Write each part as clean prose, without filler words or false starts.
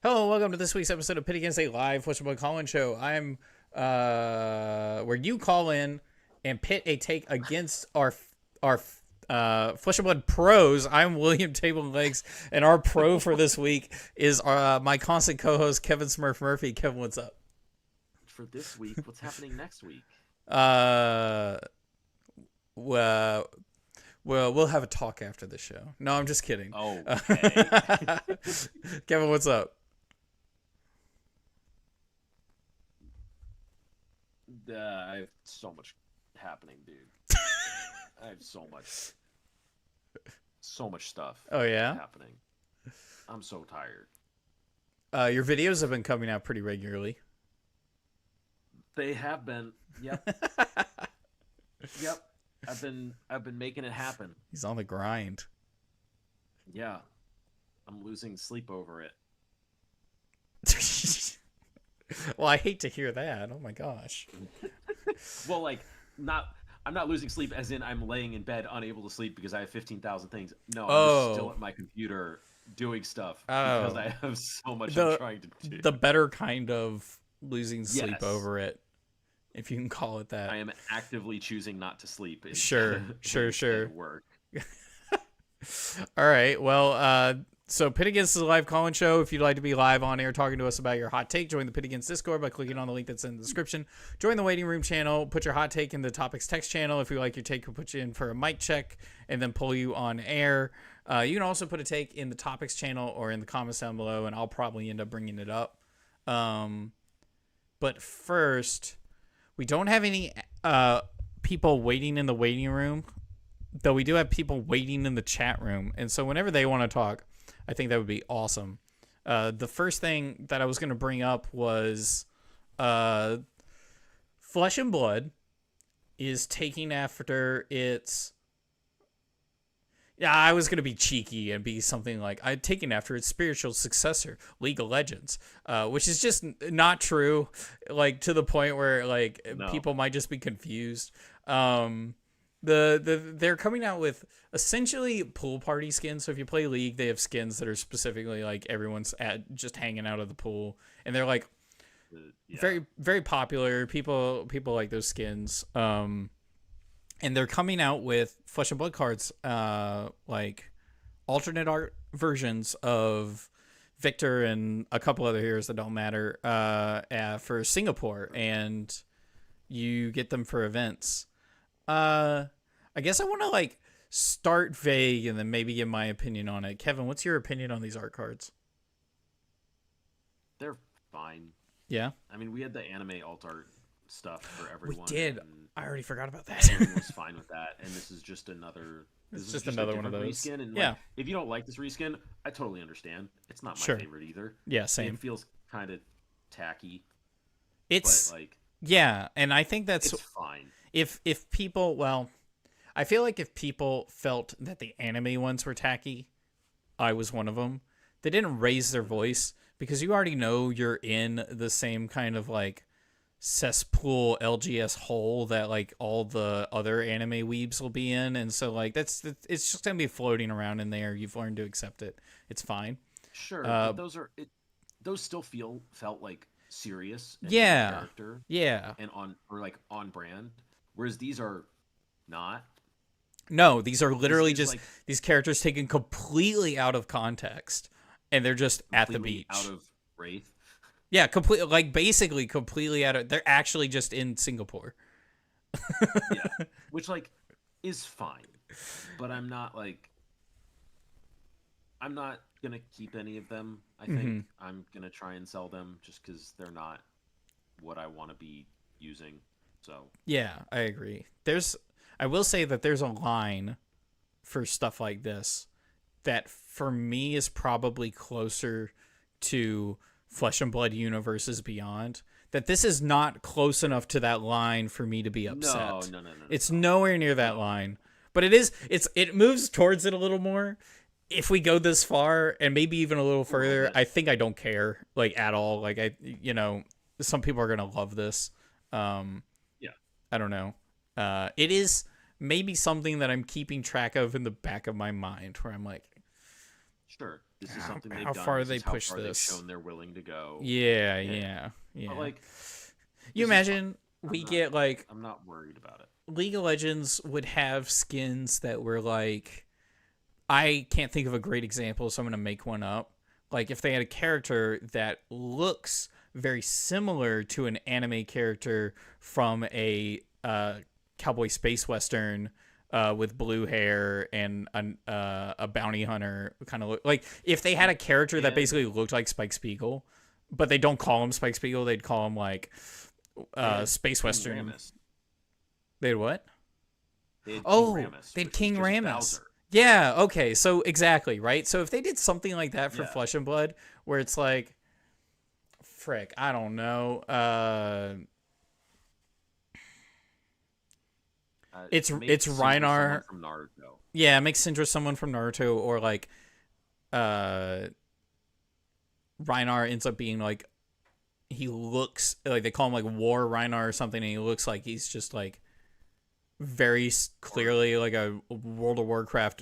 Hello and welcome to this week's episode of Pit Against a live Flesh and Blood call-in show. I'm where you call in and pit a take against our Flesh and Blood pros. I'm William Table Legs, and our pro for this week is my constant co-host Kevin Smurph Murphy. Kevin, what's up? For this week, what's happening next week? Well, we'll have a talk after the show. No, I'm just kidding. Oh, okay. Kevin, what's up? I have so much happening, dude. I have so much stuff. Oh yeah, happening. I'm so tired. Your videos have been coming out pretty regularly. They have been. Yep. Yep. I've been making it happen. He's on the grind. Yeah. I'm losing sleep over it. Well, I hate to hear that. Oh my gosh. Well, like, I'm not losing sleep as in I'm laying in bed unable to sleep because I have 15,000 things. No, I'm just still at my computer doing stuff because I have so much I'm trying to do. The better kind of losing sleep over it, if you can call it that. I am actively choosing not to sleep. Sure. Work. All right. Well, so Pit Against is a live call-in show. If you'd like to be live on air talking to us about your hot take, join the Pit Against Discord by clicking on the link that's in the description. Join the waiting room channel. Put your hot take in the topics text channel. If you like your take, we'll put you in for a mic check and then pull you on air. You can also put a take in the topics channel or in the comments down below, and I'll probably end up bringing it up. But first, we don't have any people waiting in the waiting room, though we do have people waiting in the chat room. And so whenever they want to talk, I think that would be awesome. The first thing that I was going to bring up was Flesh and Blood is taking after its... Yeah, I was going to be cheeky and be something like, I'd taken after its spiritual successor, League of Legends, which is just not true, like, to the point where, like, people might just be confused. They're coming out with essentially pool party skins. So if you play League, they have skins that are specifically like everyone's just hanging out of the pool, and they're like very, very popular. People like those skins. And they're coming out with Flesh and Blood cards, like alternate art versions of Victor and a couple other heroes that don't matter, for Singapore, and you get them for events. I guess I want to like start vague and then maybe give my opinion on it. Kevin, what's your opinion on these art cards? They're fine. Yeah. I mean, we had the anime alt art stuff for everyone. We did. I already forgot about that. Everyone was fine with that, and this is just another. This is just another one of those. Reskin, and yeah. Like, if you don't like this reskin, I totally understand. It's not my favorite either. Yeah, same. It feels kind of tacky. It's but, like, yeah, and I think that's it's fine. If people, well, I feel like if people felt that the anime ones were tacky, I was one of them. They didn't raise their voice because you already know you're in the same kind of like cesspool LGS hole that like all the other anime weebs will be in, and so like it's just gonna be floating around in there. You've learned to accept it. It's fine. Sure, but those still felt like serious. And character. Yeah. And on brand. Whereas these are not. No, these are literally just like, these characters taken completely out of context, and they're just at the beach. Out of Wraith. Yeah, basically completely out of. They're actually just in Singapore. Yeah, which like is fine, but I'm not gonna keep any of them. I think I'm gonna try and sell them just because they're not what I want to be using. So yeah, I agree. I will say that there's a line for stuff like this that for me is probably closer to Flesh and Blood Universes Beyond. That this is not close enough to that line for me to be upset. No. It's nowhere near that line, but it moves towards it a little more. If we go this far and maybe even a little further, I think I don't care like at all. Like some people are gonna love this. I don't know. It is maybe something that I'm keeping track of in the back of my mind where I'm like, sure. This is something they've how done. far This they is how push far this. They've shown they're willing to go. Yeah. But like, you imagine we get like, I'm not worried about it. League of Legends would have skins that were like, I can't think of a great example, so I'm gonna make one up. Like if they had a character that looks very similar to an anime character from a cowboy space western with blue hair and a bounty hunter kind of look like, if they had a character that basically looked like Spike Spiegel, but they don't call him Spike Spiegel, they'd call him like space western. They had what? They had King Rammus. Yeah, okay, so exactly, right? So if they did something like that for Flesh and Blood, where it's like, frick, I don't know, it's Reinar from Naruto. Yeah, make Syndra someone from Naruto, or like Reinar ends up being like, he looks like, they call him like War Reinar or something, and he looks like he's just like very clearly like a World of Warcraft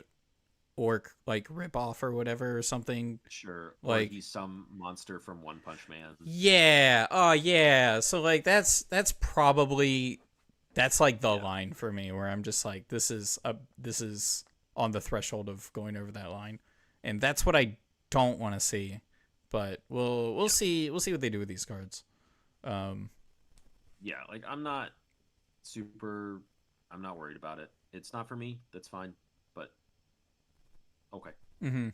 orc like ripoff or whatever or something. Sure. Like he's some monster from One Punch Man. Yeah. Oh yeah. So like that's probably like the line for me, where I'm just like, this is on the threshold of going over that line. And that's what I don't want to see. But we'll see what they do with these cards. Yeah, like I'm not worried about it. It's not for me. That's fine. But okay. Mm-hmm.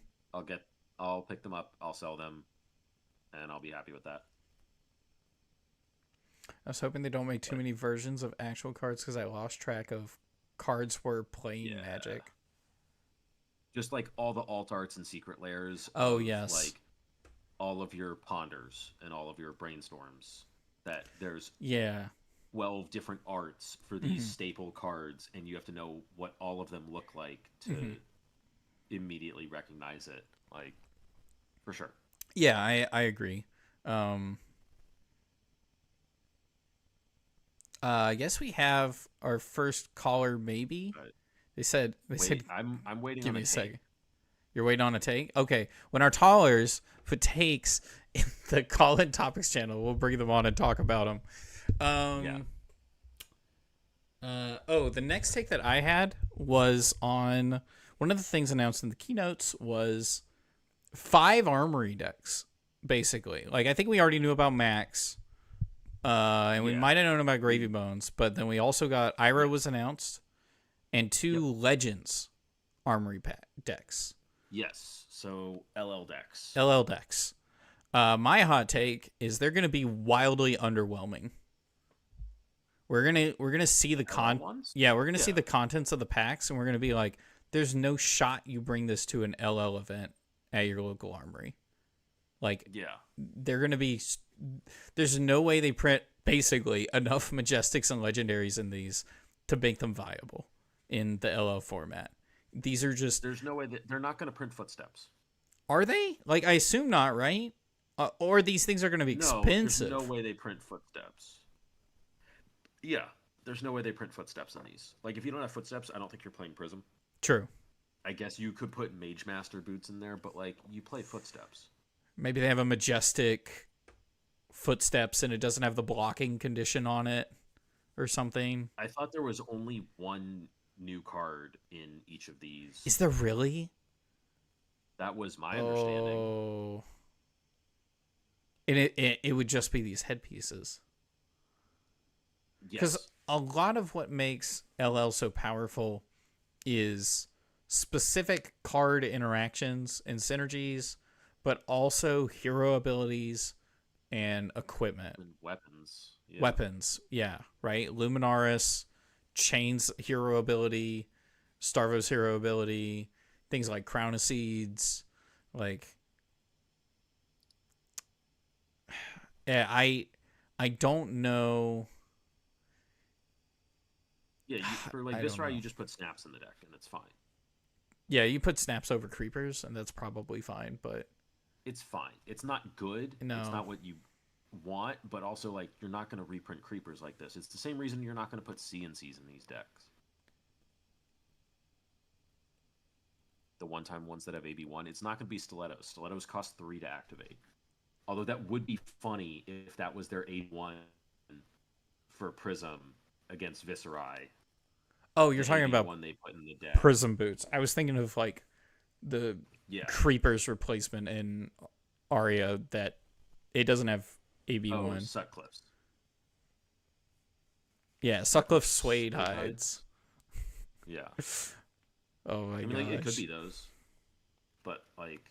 I'll pick them up. I'll sell them, and I'll be happy with that. I was hoping they don't make too many versions of actual cards, because I lost track of cards were playing Magic. Just like all the alt arts and secret layers. Oh yes. Like all of your ponders and all of your brainstorms. That there's 12 different arts for these staple cards, and you have to know what all of them look like to immediately recognize it, like, for sure. Yeah, I agree. I guess we have our first caller, maybe. They said I'm waiting. Give me a second. You're waiting on a take? Okay. When our callers put takes in the call-in topics channel, we'll bring them on and talk about them. The next take that I had was on one of the things announced in the keynotes was 5 armory decks, basically. Like, I think we already knew about Max, and we might have known about Gravy Bones, but then we also got Ira was announced, and 2 Legends armory decks. Yes, so LL decks. My hot take is they're going to be wildly underwhelming. We're gonna see the see the contents of the packs, and we're gonna be like, there's no shot you bring this to an LL event at your local armory. Like, they're gonna be. There's no way they print basically enough Majestics and Legendaries in these to make them viable in the LL format. These are just. There's no way that they're not gonna print Footsteps. Are they? Like, I assume not, right? Or these things are gonna be expensive. There's no way they print Footsteps. Yeah, there's no way they print Footsteps on these. Like, if you don't have Footsteps, I don't think you're playing Prism. True. I guess you could put Mage Master boots in there, but, like, you play Footsteps. Maybe they have a Majestic Footsteps and it doesn't have the blocking condition on it or something. I thought there was only one new card in each of these. Is there really? That was my understanding. Oh. And it would just be these headpieces. Because a lot of what makes LL so powerful is specific card interactions and synergies, but also hero abilities and equipment. And weapons. Yeah. Weapons, right? Luminaris, Chain's hero ability, Starvo's hero ability, things like Crown of Seeds, like... Yeah, I don't know... Yeah, for like this route, you just put snaps in the deck, and it's fine. Yeah, you put snaps over creepers, and that's probably fine, but... It's fine. It's not good. No. It's not what you want, but also, like, you're not going to reprint creepers like this. It's the same reason you're not going to put CNCs in these decks. the one-time ones that have AB1, it's not going to be stilettos. Stilettos cost 3 to activate. Although that would be funny if that was their AB1 for Prism against Viscerai. Oh, you're talking about one they put in the deck. Prism boots. I was thinking of like the Creeper's replacement in Aria that it doesn't have AB1. Oh, Sutcliffe's. Yeah, Sutcliffe suede hides. Yeah. Oh my gosh. Like, it could be those. But, like,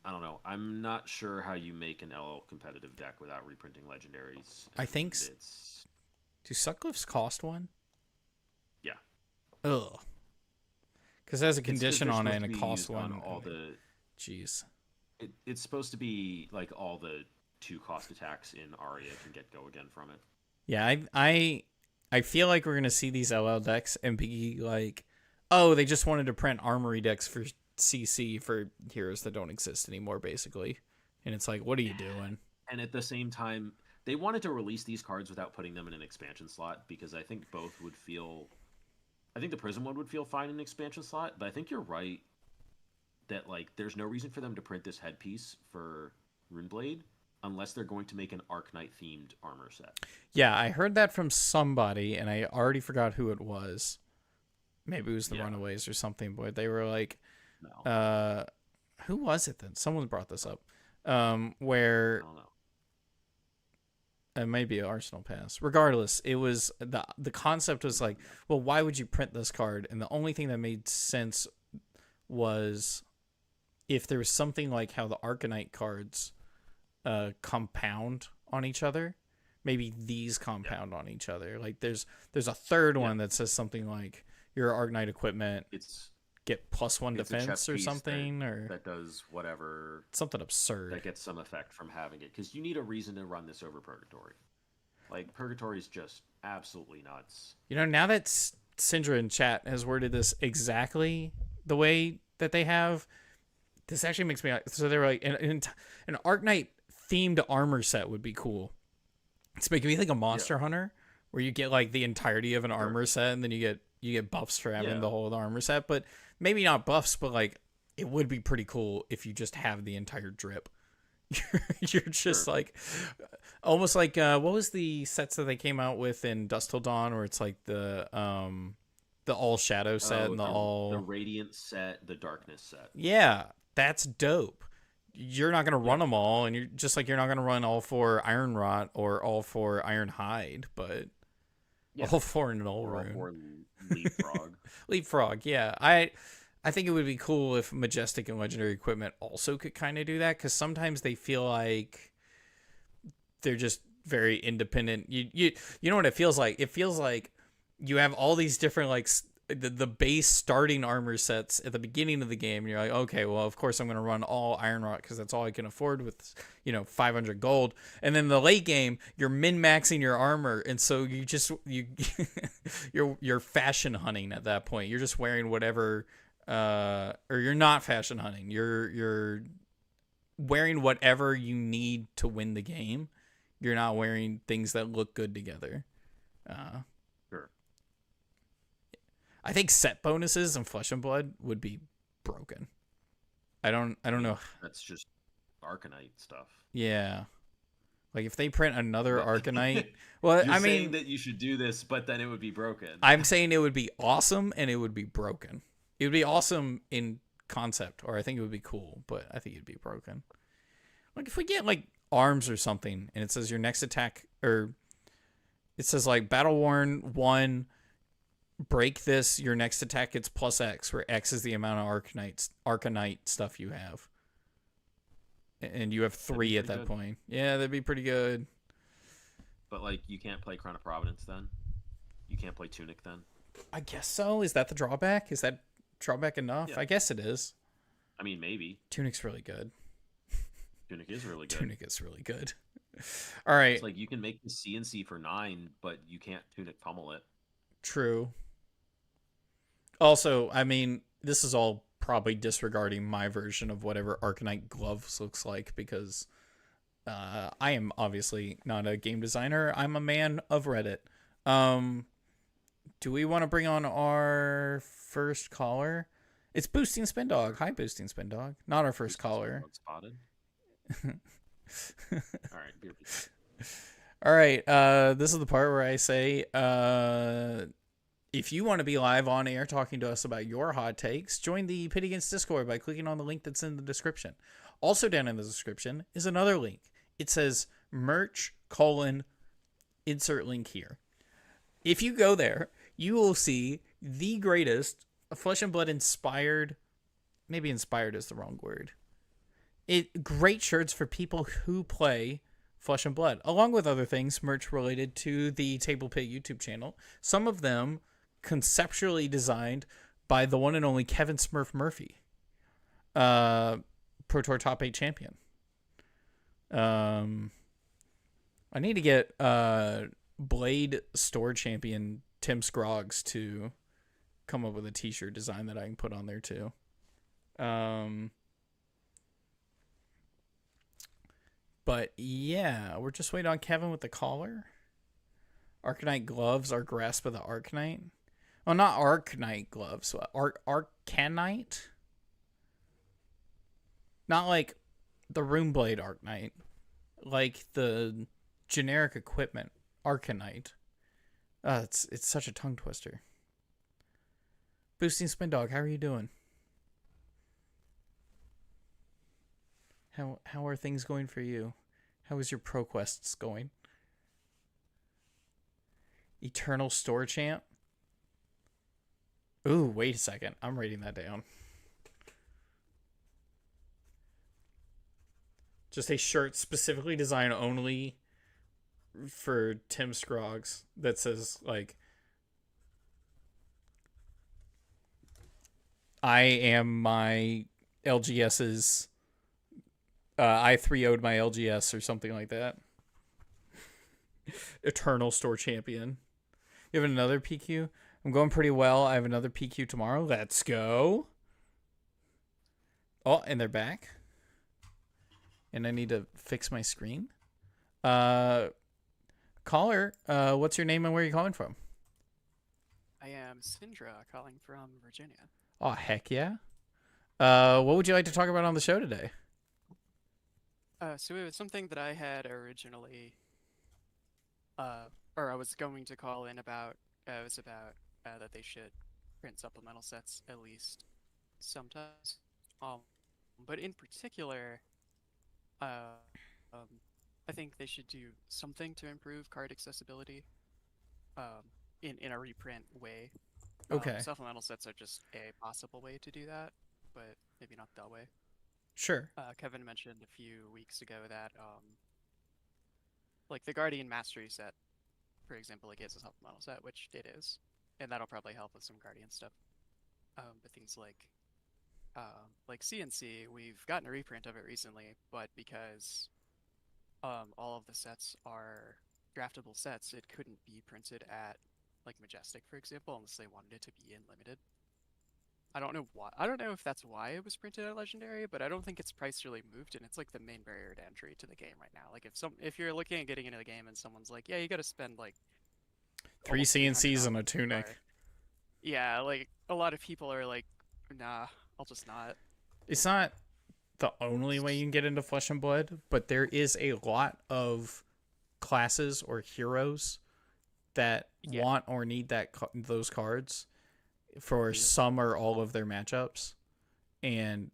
I don't know. I'm not sure how you make an LL competitive deck without reprinting legendaries. I think it's... Do Sutcliffes cost one? Yeah. Ugh. Because there's a condition on it and it costs one. All the... Jeez. It's supposed to be, like, all the 2-cost attacks in Aria can get go again from it. Yeah, I feel like we're going to see these LL decks and be like, oh, they just wanted to print armory decks for CC for heroes that don't exist anymore, basically. And it's like, what are you doing? And at the same time, they wanted to release these cards without putting them in an expansion slot, because I think both would feel... I think the Prism one would feel fine in an expansion slot, but I think you're right that, like, there's no reason for them to print this headpiece for Runeblade unless they're going to make an Arknight themed armor set. Yeah, I heard that from somebody, and I already forgot who it was. Maybe it was the Runaways or something, but they were like, who was it then? Someone brought this up. Where I don't know. It might be an Arsenal Pass. Regardless, it was the concept was like, well, why would you print this card? And the only thing that made sense was if there was something like how the Arcanite cards compound on each other, maybe these compound on each other. Like there's a third one that says something like your Arcanite equipment get +1 defense or something, or that does whatever, something absurd that gets some effect from having it, because you need a reason to run this over Purgatory. Like, Purgatory is just absolutely nuts. You know, now that Syndra in chat has worded this exactly the way that they have, this actually makes me... So they were like, an Arknight themed armor set would be cool. It's making me like a Monster Hunter, where you get like the entirety of an armor set, and then you get buffs for having the whole armor set. But maybe not buffs, but like it would be pretty cool if you just have the entire drip. You're just like almost like what was the sets that they came out with in Dusk Till Dawn, where it's like the all shadow set and the radiant set, the darkness set. Yeah, that's dope. You're not gonna run them all, and you're just like, you're not gonna run all 4 Iron Rot or all 4 Iron Hide, but all 4 Null Rune. Or Leapfrog. Leapfrog, yeah. I think it would be cool if Majestic and Legendary Equipment also could kind of do that, because sometimes they feel like they're just very independent. You know what it feels like? It feels like you have all these different, like, the base starting armor sets at the beginning of the game, and you're like, okay, well, of course I'm going to run all Iron Rot because that's all I can afford with, 500 gold. And then the late game, you're min-maxing your armor, and so you're fashion hunting at that point. You're just wearing whatever, or you're not fashion hunting. You're wearing whatever you need to win the game. You're not wearing things that look good together. Sure. I think set bonuses in Flesh and Blood would be broken. I don't know. That's just Arcanite stuff. Yeah. Like if they print another Arcanite, well, You're saying that you should do this, but then it would be broken. I'm saying it would be awesome and it would be broken. It would be awesome in concept, or I think it would be cool, but I think it'd be broken. Like if we get like arms or something and it says your next attack, or it says like Battle Worn 1, break this, your next attack gets +X, where X is the amount of Arcanite stuff you have. And you have 3 at that point. Yeah, that'd be pretty good. But like, you can't play Crown of Providence then? You can't play Tunic then? I guess so. Is that the drawback? Is that drawback enough? Yeah. I guess it is. I mean, maybe. Tunic's really good. Tunic is really good. Tunic is really good. All right. It's like you can make the CNC for 9, but you can't Tunic pummel it. True. Also, I mean, this is all probably disregarding my version of whatever Arcanite Gloves looks like, because I am obviously not a game designer. I'm a man of Reddit. Do we want to bring on our first caller? It's Boosting Spin Dog. Hi, Boosting Spin Dog. Not our first caller. Spotted. All right, beer. All right. This is the part where I say, if you want to be live on air talking to us about your hot takes, join the Pit Against Discord by clicking on the link that's in the description. Also down in the description is another link. It says merch : insert link here. If you go there, you will see the greatest Flesh and Blood inspired, maybe inspired is the wrong word. Great shirts for people who play Flesh and Blood, along with other things, merch related to the Table Pit YouTube channel. Some of them conceptually designed by the one and only Kevin Smurph Murphy, Pro Tour Top 8 champion. I need to get Blade store champion Tim Scroggs to come up with a t-shirt design that I can put on there too. But yeah, we're just waiting on Kevin with the caller. Arcanite gloves are grasp of the Arcanite. Well, not Arcanite gloves. Arcanite? Not like the Runeblade Arcanite. Like the generic equipment Arcanite. It's such a tongue twister. Boosting Spin Dog, how are you doing? How are things going for you? How is your pro quests going? Eternal Store Champ? Ooh, wait a second. I'm writing that down. Just a shirt specifically designed only for Tim Scroggs that says, like, I am my LGS's... I 3-0'd my LGS or something like that. Eternal Store Champion. You have another PQ? I'm going pretty well. I have another PQ tomorrow. Let's go. Oh, and they're back. And I need to fix my screen. Caller, what's your name and where are you calling from? I am Sindra, calling from Virginia. Oh, heck yeah. What would you like to talk about on the show today? So it was something that I had originally, or I was going to call in about. It was about that they should print supplemental sets at least sometimes. But in particular, I think they should do something to improve card accessibility. In a reprint way. Okay. Supplemental sets are just a possible way to do that, but maybe not the way. Sure. Kevin mentioned a few weeks ago that, like the Guardian Mastery set, for example, it gets a supplemental set, which it is, and that'll probably help with some Guardian stuff. But things like CNC, we've gotten a reprint of it recently, but because all of the sets are draftable sets, it couldn't be printed at like Majestic, for example, unless they wanted it to be in limited. I don't know why. I don't know if that's why it was printed at Legendary, but I don't think its price really moved, and it's like the main barrier to entry to the game right now. Like if you're looking at getting into the game and someone's like, yeah, you got to spend like 3 CNCs and a tunic. Yeah, like a lot of people are like, nah, I'll just not. It's not the only way you can get into Flesh and Blood, but there is a lot of classes or heroes that want or need those cards for some or all of their matchups, and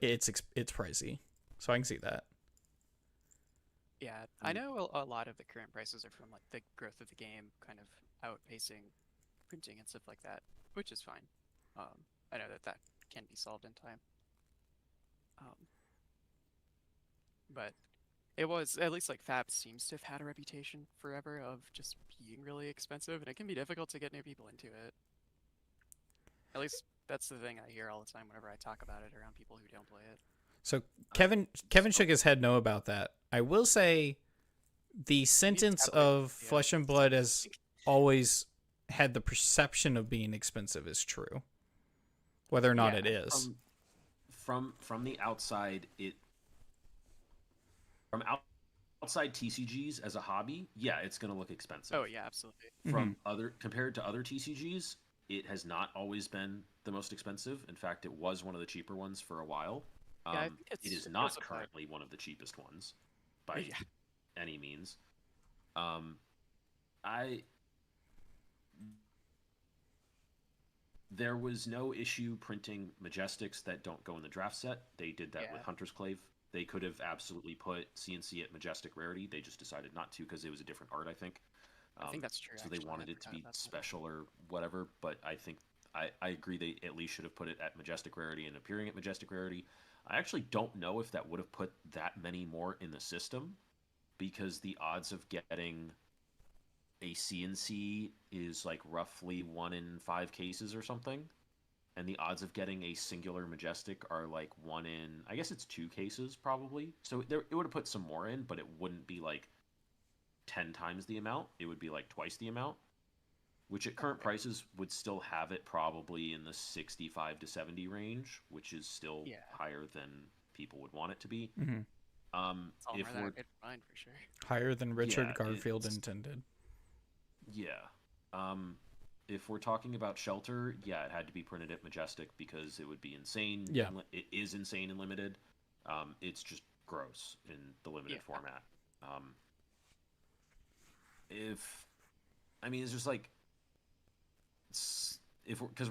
it's pricey, so I can see that. Yeah, I know a lot of the current prices are from like the growth of the game kind of outpacing printing and stuff like that, which is fine. I know that can be solved in time. But it was, at least like Fab seems to have had a reputation forever of just being really expensive, and it can be difficult to get new people into it. At least that's the thing I hear all the time whenever I talk about it around people who don't play it. So Kevin shook his head no about that. I will say the sentence of Flesh and Blood has always had the perception of being expensive is true. Whether or not it is. From the outside, outside TCGs as a hobby, yeah, it's going to look expensive. Oh yeah, absolutely. From compared to other TCGs, it has not always been the most expensive. In fact, it was one of the cheaper ones for a while. Yeah, I think It is not currently one of the cheapest ones by any means. There was no issue printing Majestics that don't go in the draft set. They did that with Hunter's Clave. They could have absolutely put CNC at Majestic Rarity. They just decided not to because it was a different art, I think. I think that's true. So they wanted it to be special or whatever, but I think I agree they at least should have put it at Majestic Rarity and appearing at Majestic Rarity. I actually don't know if that would have put that many more in the system, because the odds of getting a CNC is like roughly 1 in 5 cases or something, and the odds of getting a singular Majestic are like 1 in, I guess it's 2 cases probably. So it would have put some more in, but it wouldn't be like 10 times the amount. It would be like twice the amount, which at current prices would still have it probably in the 65 to 70 range, which is still higher than people would want it to be. Mm-hmm. If we're fine for sure. Higher than Richard Garfield intended. Yeah. If we're talking about Shelter, it had to be printed at Majestic because it would be insane. Yeah. It is insane and limited. It's just gross in the limited format. It's just like, because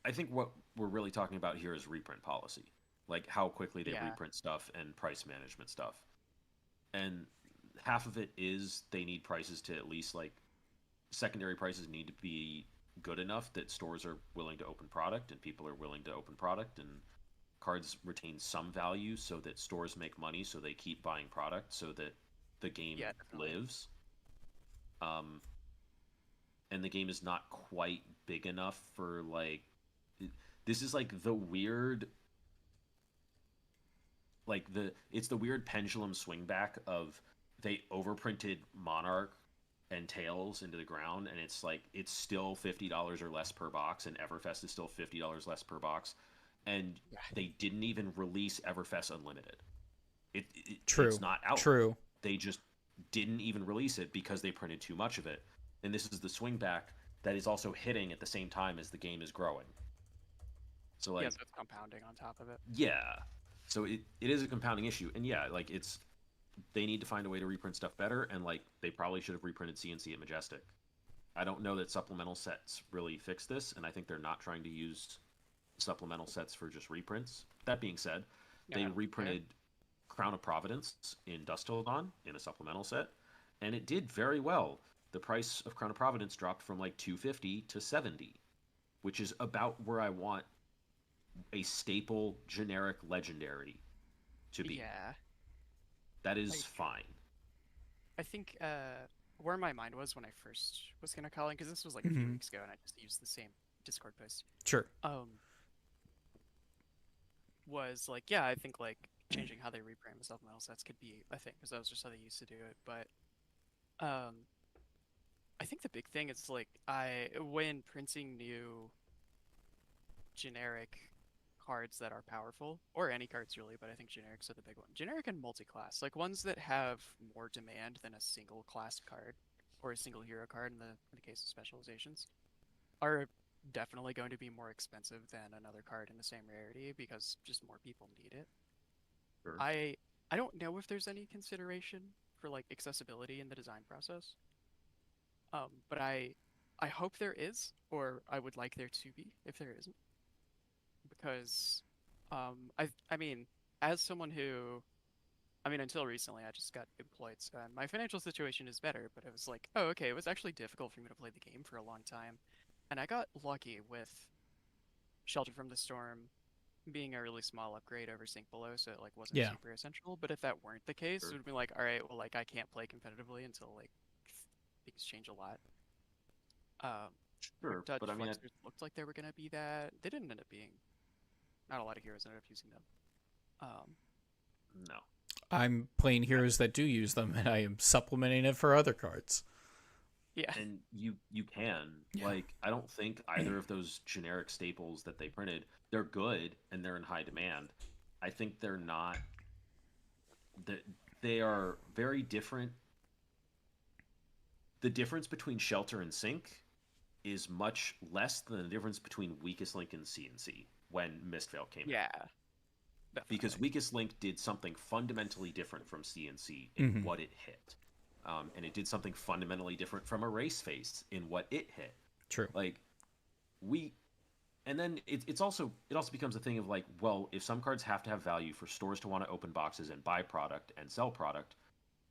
I think what we're really talking about here is reprint policy, like how quickly they reprint stuff and price management stuff. And half of it is they need prices to at least, like, secondary prices need to be good enough that stores are willing to open product and people are willing to open product, and cards retain some value so that stores make money, so they keep buying product so that the game lives. And the game is not quite big enough for, like, this is like the weird, like it's the weird pendulum swing back of they overprinted Monarch and Tails into the ground, and it's like it's still $50 or less per box, and Everfest is still $50 less per box, and they didn't even release Everfest Unlimited. It's not out. True. They just didn't even release it because they printed too much of it. And this is the swing back that is also hitting at the same time as the game is growing. So, like, so it's compounding on top of it. Yeah. So it is a compounding issue. And like they need to find a way to reprint stuff better, and like they probably should have reprinted CNC at Majestic. I don't know that supplemental sets really fix this, and I think they're not trying to use supplemental sets for just reprints. That being said, they reprinted Crown of Providence in Dust Till Dawn in a supplemental set, and it did very well. The price of Crown of Providence dropped from like $250 to $70, which is about where I want a staple generic legendary to be. Yeah. That is fine. I think where my mind was when I first was gonna call in, because this was like a few weeks ago, and I just used the same Discord post. Sure. Was like, I think like changing how they reprint the supplemental sets could be a thing, because that was just how they used to do it. But I think the big thing is like when printing new generic cards that are powerful, or any cards really, but I think generics are the big one. Generic and multi-class, like ones that have more demand than a single class card or a single hero card in the case of specializations, are definitely going to be more expensive than another card in the same rarity because just more people need it. Sure. I don't know if there's any consideration for like accessibility in the design process. But I hope there is, or I would like there to be if there isn't. Because I mean, as someone who, until recently I just got employed, so my financial situation is better, but it was like, oh, okay, it was actually difficult for me to play the game for a long time. And I got lucky with Shelter from the Storm being a really small upgrade over Sink Below, so it like wasn't super essential. But if that weren't the case, it would be like, all right, well, like I can't play competitively until like things change a lot. Sure, Dutch but I mean, Flexers looked like they were gonna be that. They didn't end up being. Not a lot of heroes ended up using them. No. I'm playing heroes that do use them, and I am supplementing it for other cards. Yeah. And you can. Like, I don't think either of those generic staples that they printed, they're good and they're in high demand. I think they're not. They are very different. The difference between Shelter and Sink is much less than the difference between Weakest Link and CNC when Mistveil came out. Yeah. Definitely. Because Weakest Link did something fundamentally different from CNC in what it hit. And it did something fundamentally different from Erase Face in what it hit. True. Like, and then it also becomes a thing of like, well, if some cards have to have value for stores to want to open boxes and buy product and sell product,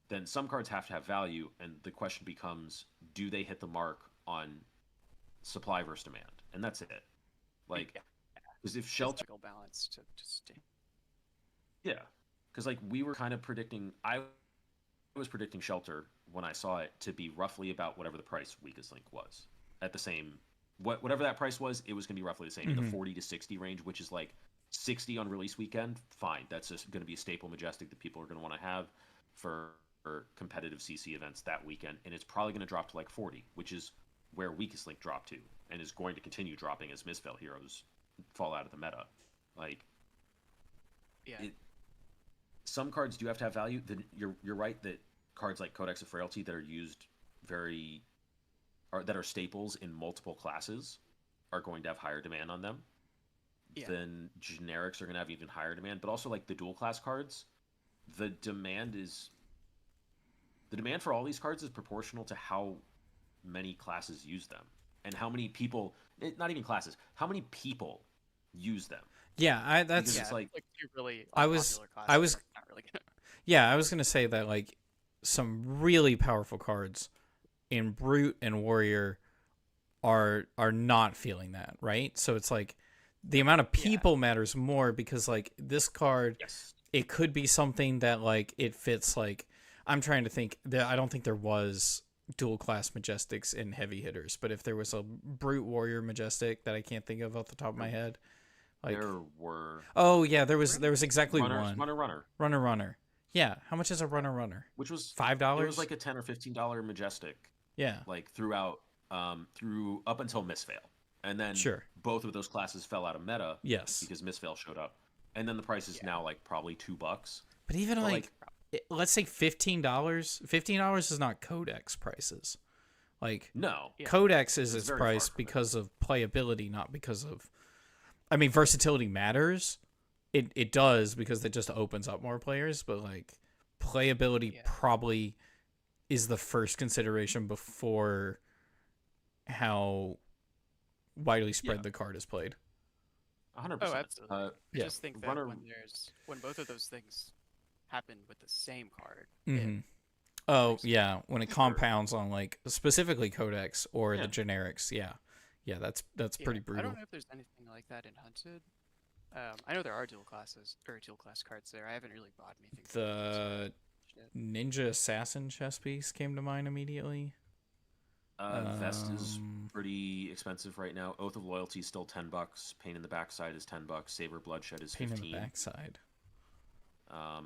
then some cards have to have value, and the question becomes, do they hit the mark on supply versus demand? And that's it. Like, because if Shelter balance to just because like we were kind of predicting, I was predicting Shelter when I saw it to be roughly about whatever the price Weakest Link was at the same. Whatever that price was, it was going to be roughly the same in the 40 to 60 range, which is like 60 on release weekend. Fine, that's just going to be a staple Majestic that people are going to want to have for competitive CC events that weekend, and it's probably going to drop to like 40, which is where Weakest Link dropped to, and is going to continue dropping as Mistveil heroes fall out of the meta. Like, some cards do have to have value. Then you're right that cards like Codex of Frailty that are used that are staples in multiple classes are going to have higher demand on them. Then generics are going to have even higher demand. But also, like, the dual class cards, the demand for all these cards is proportional to how many classes use them and how many people, not even classes, how many people use them. Yeah, that's it's like really. I was not really gonna... Yeah, I was gonna say that, like, some really powerful cards in Brute and Warrior are not feeling that, right? So it's like the amount of people matters more, because like this card, it could be something that like it fits. Like, I'm trying to think that I don't think there was dual class Majestics in heavy hitters, but if there was a Brute Warrior Majestic that I can't think of off the top of my head, like there were. Oh yeah, there was exactly one. Runner. Yeah, how much is a runner? Which was $5. It was like a $10 or $15 Majestic. Yeah, like throughout, through up until Mistveil, and then both of those classes fell out of meta. Yes, because Mistveil showed up, and then the price is now like probably $2. But even like let's say $15. $15 is not Codex prices. Like, no, Codex is its price because of playability, not because of. I mean, versatility matters. It does, because it just opens up more players, but like playability probably is the first consideration before how widely spread the card is played. 100%. Oh, absolutely. I just think that when both of those things happen with the same card. When it compounds on like specifically Codex or the generics, that's pretty brutal. I don't know if there's anything like that in Hunted. I know there are dual class cards there. I haven't really bought anything. The Ninja Assassin chess piece came to mind immediately. Vest is pretty expensive right now. Oath of Loyalty is still $10. Pain in the Backside is $10. Saber Bloodshed is $15. Pain in the Backside. I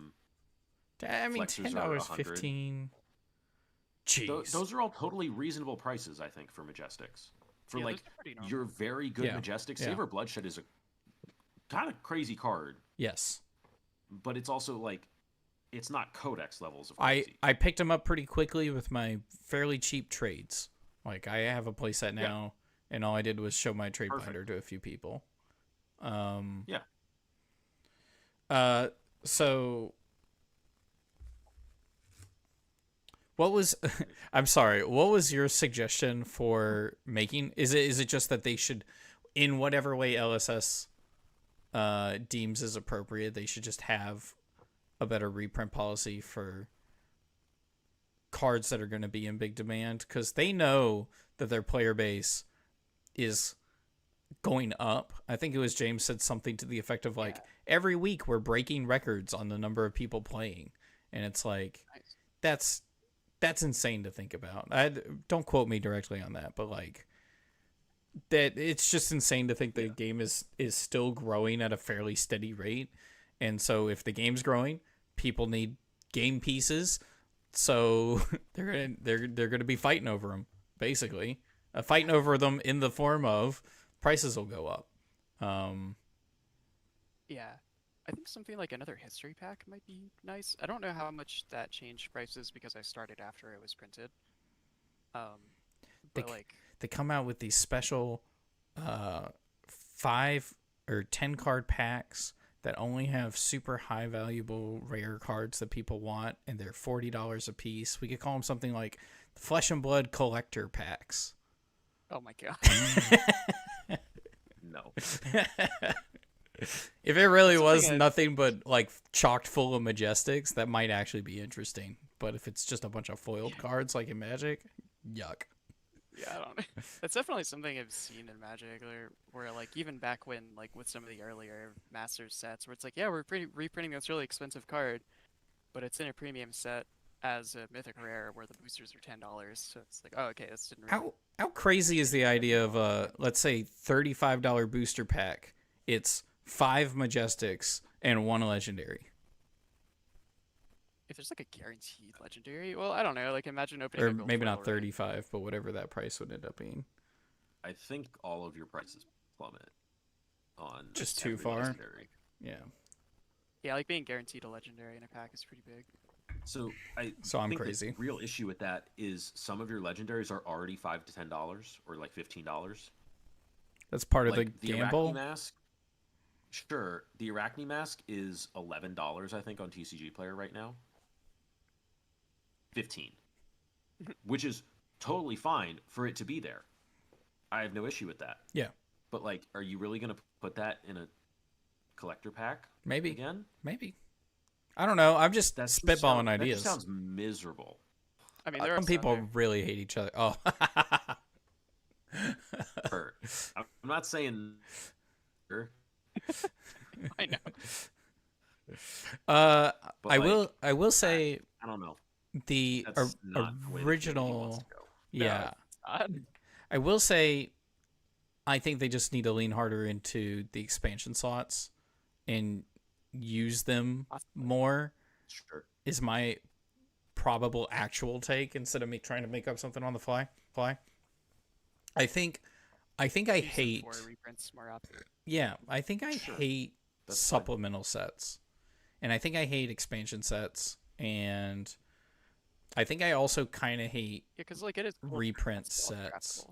mean, $10, $15. Jeez. Those are all totally reasonable prices, I think, for Majestics. For like your very good Majestic, Saber Bloodshed is a kind of crazy card. Yes, but it's also like, it's not Codex levels of crazy. I picked them up pretty quickly with my fairly cheap trades. Like, I have a playset now, and all I did was show my trade binder to a few people. So what was I'm sorry, what was your suggestion for making? Is it just that they should, in whatever way LSS deems is appropriate, they should just have a better reprint policy for cards that are going to be in big demand, because they know that their player base is going up. I think it was James said something to the effect of like, every week we're breaking records on the number of people playing, and it's like, that's insane to think about. Don't quote me directly on that, but like, that it's just insane to think the game is still growing at a fairly steady rate. And so if the game's growing, people need game pieces, so they're gonna be fighting over them, basically, fighting over them in the form of prices will go up. I think something like another history pack might be nice. I don't know how much that changed prices because I started after it was printed. they come out with these special 5 or 10 card packs that only have super high valuable rare cards that people want, and they're $40 a piece. We could call them something like Flesh and Blood collector packs. Oh my god. No. If it really was nothing but like chocked full of Majestics, that might actually be interesting. But if it's just a bunch of foiled cards like in Magic, yuck. Yeah, I don't know. That's definitely something I've seen in Magic, where like even back when like with some of the earlier Masters sets, where it's like, yeah, we're reprinting this really expensive card, but it's in a premium set as a mythic rare where the boosters are $10. So it's like, oh, okay, this didn't. Really... How crazy is the idea of a, let's say, $35 booster pack? It's 5 Majestics and 1 Legendary. If there's like a guaranteed Legendary, well, I don't know. Like imagine opening. Or maybe not 35, but whatever that price would end up being. I think all of your prices plummet on just too far. Legendary. Yeah. Yeah, like being guaranteed a Legendary in a pack is pretty big. So I'm think crazy. The real issue with that is some of your legendaries are already $5 to $10 or like $15. That's part of like the gamble. Arachne Mask, sure, the Arachne Mask is $11, I think, on TCG Player right now. 15, which is totally fine for it to be there. I have no issue with that. Yeah. But like, are you really gonna put that in a collector pack? Maybe again. Maybe. I don't know. I'm just spitballing ideas. That sounds miserable. I mean, there are some people really hate each other. Oh. I'm not saying. I know. I will say. I don't know. The original. Yeah. No, I will say. I think they just need to lean harder into the expansion slots and use them more. Sure. Is my probable actual take instead of me trying to make up something on the fly. I think I hate. Yeah, I think I hate supplemental sets, and I think I hate expansion sets, and I think I also kind of hate like it is reprint sets.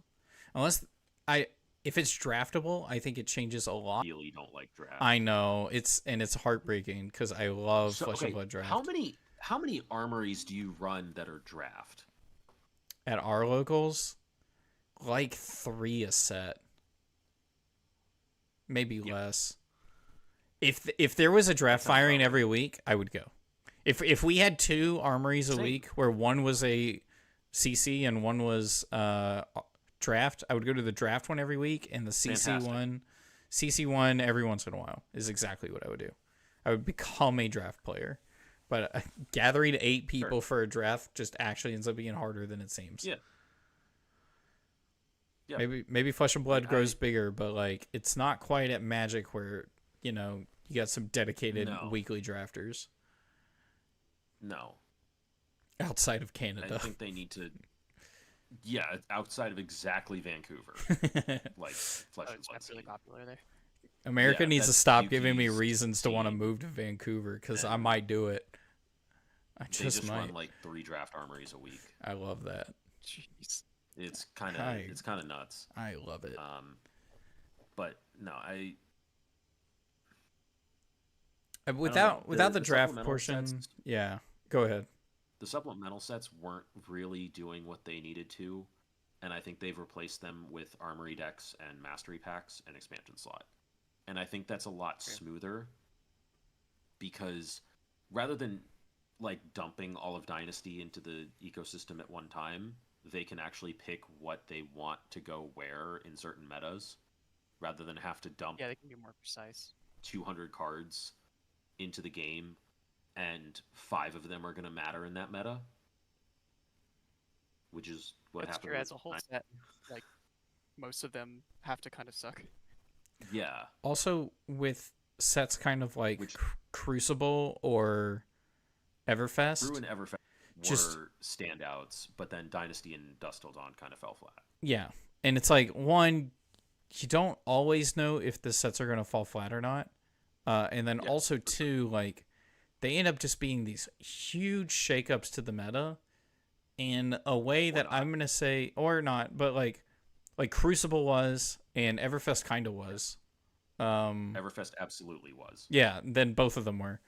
Unless if it's draftable, I think it changes a lot. I really don't like draft. I know it's heartbreaking because I love Flesh and Blood draft. How many armories do you run that are draft? At our locals, like 3 a set, maybe less. If there was a draft firing every week, I would go. If we had 2 armories a week where one was a CC and one was draft, I would go to the draft one every week, and the CC one every once in a while is exactly what I would do. I would become a draft player. But gathering 8 people for a draft just actually ends up being harder than it seems. Yeah. Maybe Flesh and Blood grows bigger, but like it's not quite at Magic where, you got some dedicated weekly drafters. No. Outside of Canada. I think they need to. Yeah, outside of exactly Vancouver. Like Flesh and Blood. That's really popular there. America needs to stop giving me reasons to want to move to Vancouver because I might do it. I just might. Run like 3 draft armories a week. I love that. Jeez. It's kind of nuts. I love it. But no, without the draft portion, yeah. Go ahead. The supplemental sets weren't really doing what they needed to, and I think they've replaced them with armory decks and mastery packs and expansion slot. And I think that's a lot smoother because rather than like dumping all of Dynasty into the ecosystem at one time, they can actually pick what they want to go where in certain metas rather than have to dump they can be more precise 200 cards into the game and 5 of them are going to matter in that meta, which is what That's happened true. As a whole set, like most of them have to kind of suck. Yeah. Also, with sets kind of like Crucible or Everfest. Brew and Everfest were standouts, but then Dynasty and Dusk Till Dawn kind of fell flat. Yeah. And it's like, one, you don't always know if the sets are going to fall flat or not. And then also, two, like, they end up just being these huge shakeups to the meta. in a way that I'm gonna say, or not, but like Crucible was, and Everfest kind of was. Everfest absolutely was. Yeah, then both of them were.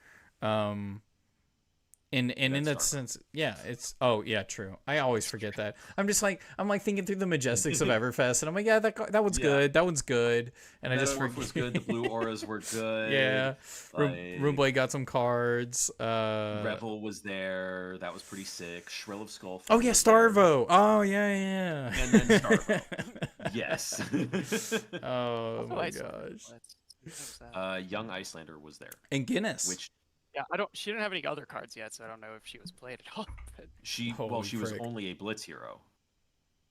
And in that sense, yeah, it's true. I always forget that. I'm thinking through the Majestics of Everfest, and I'm like, yeah, that one's good. That one's good. And I just forget. Was good. The blue auras were good. Yeah, Runeblade got some cards. Revel was there. That was pretty sick. Shrill of Skull. Oh yeah, Starvo. Oh yeah. And then Starvo. Yes. Oh my gosh. Young Icelander was there. And Guinness. Which. Yeah, she didn't have any other cards yet, so I don't know if she was played at all. But... She was only a Blitz hero.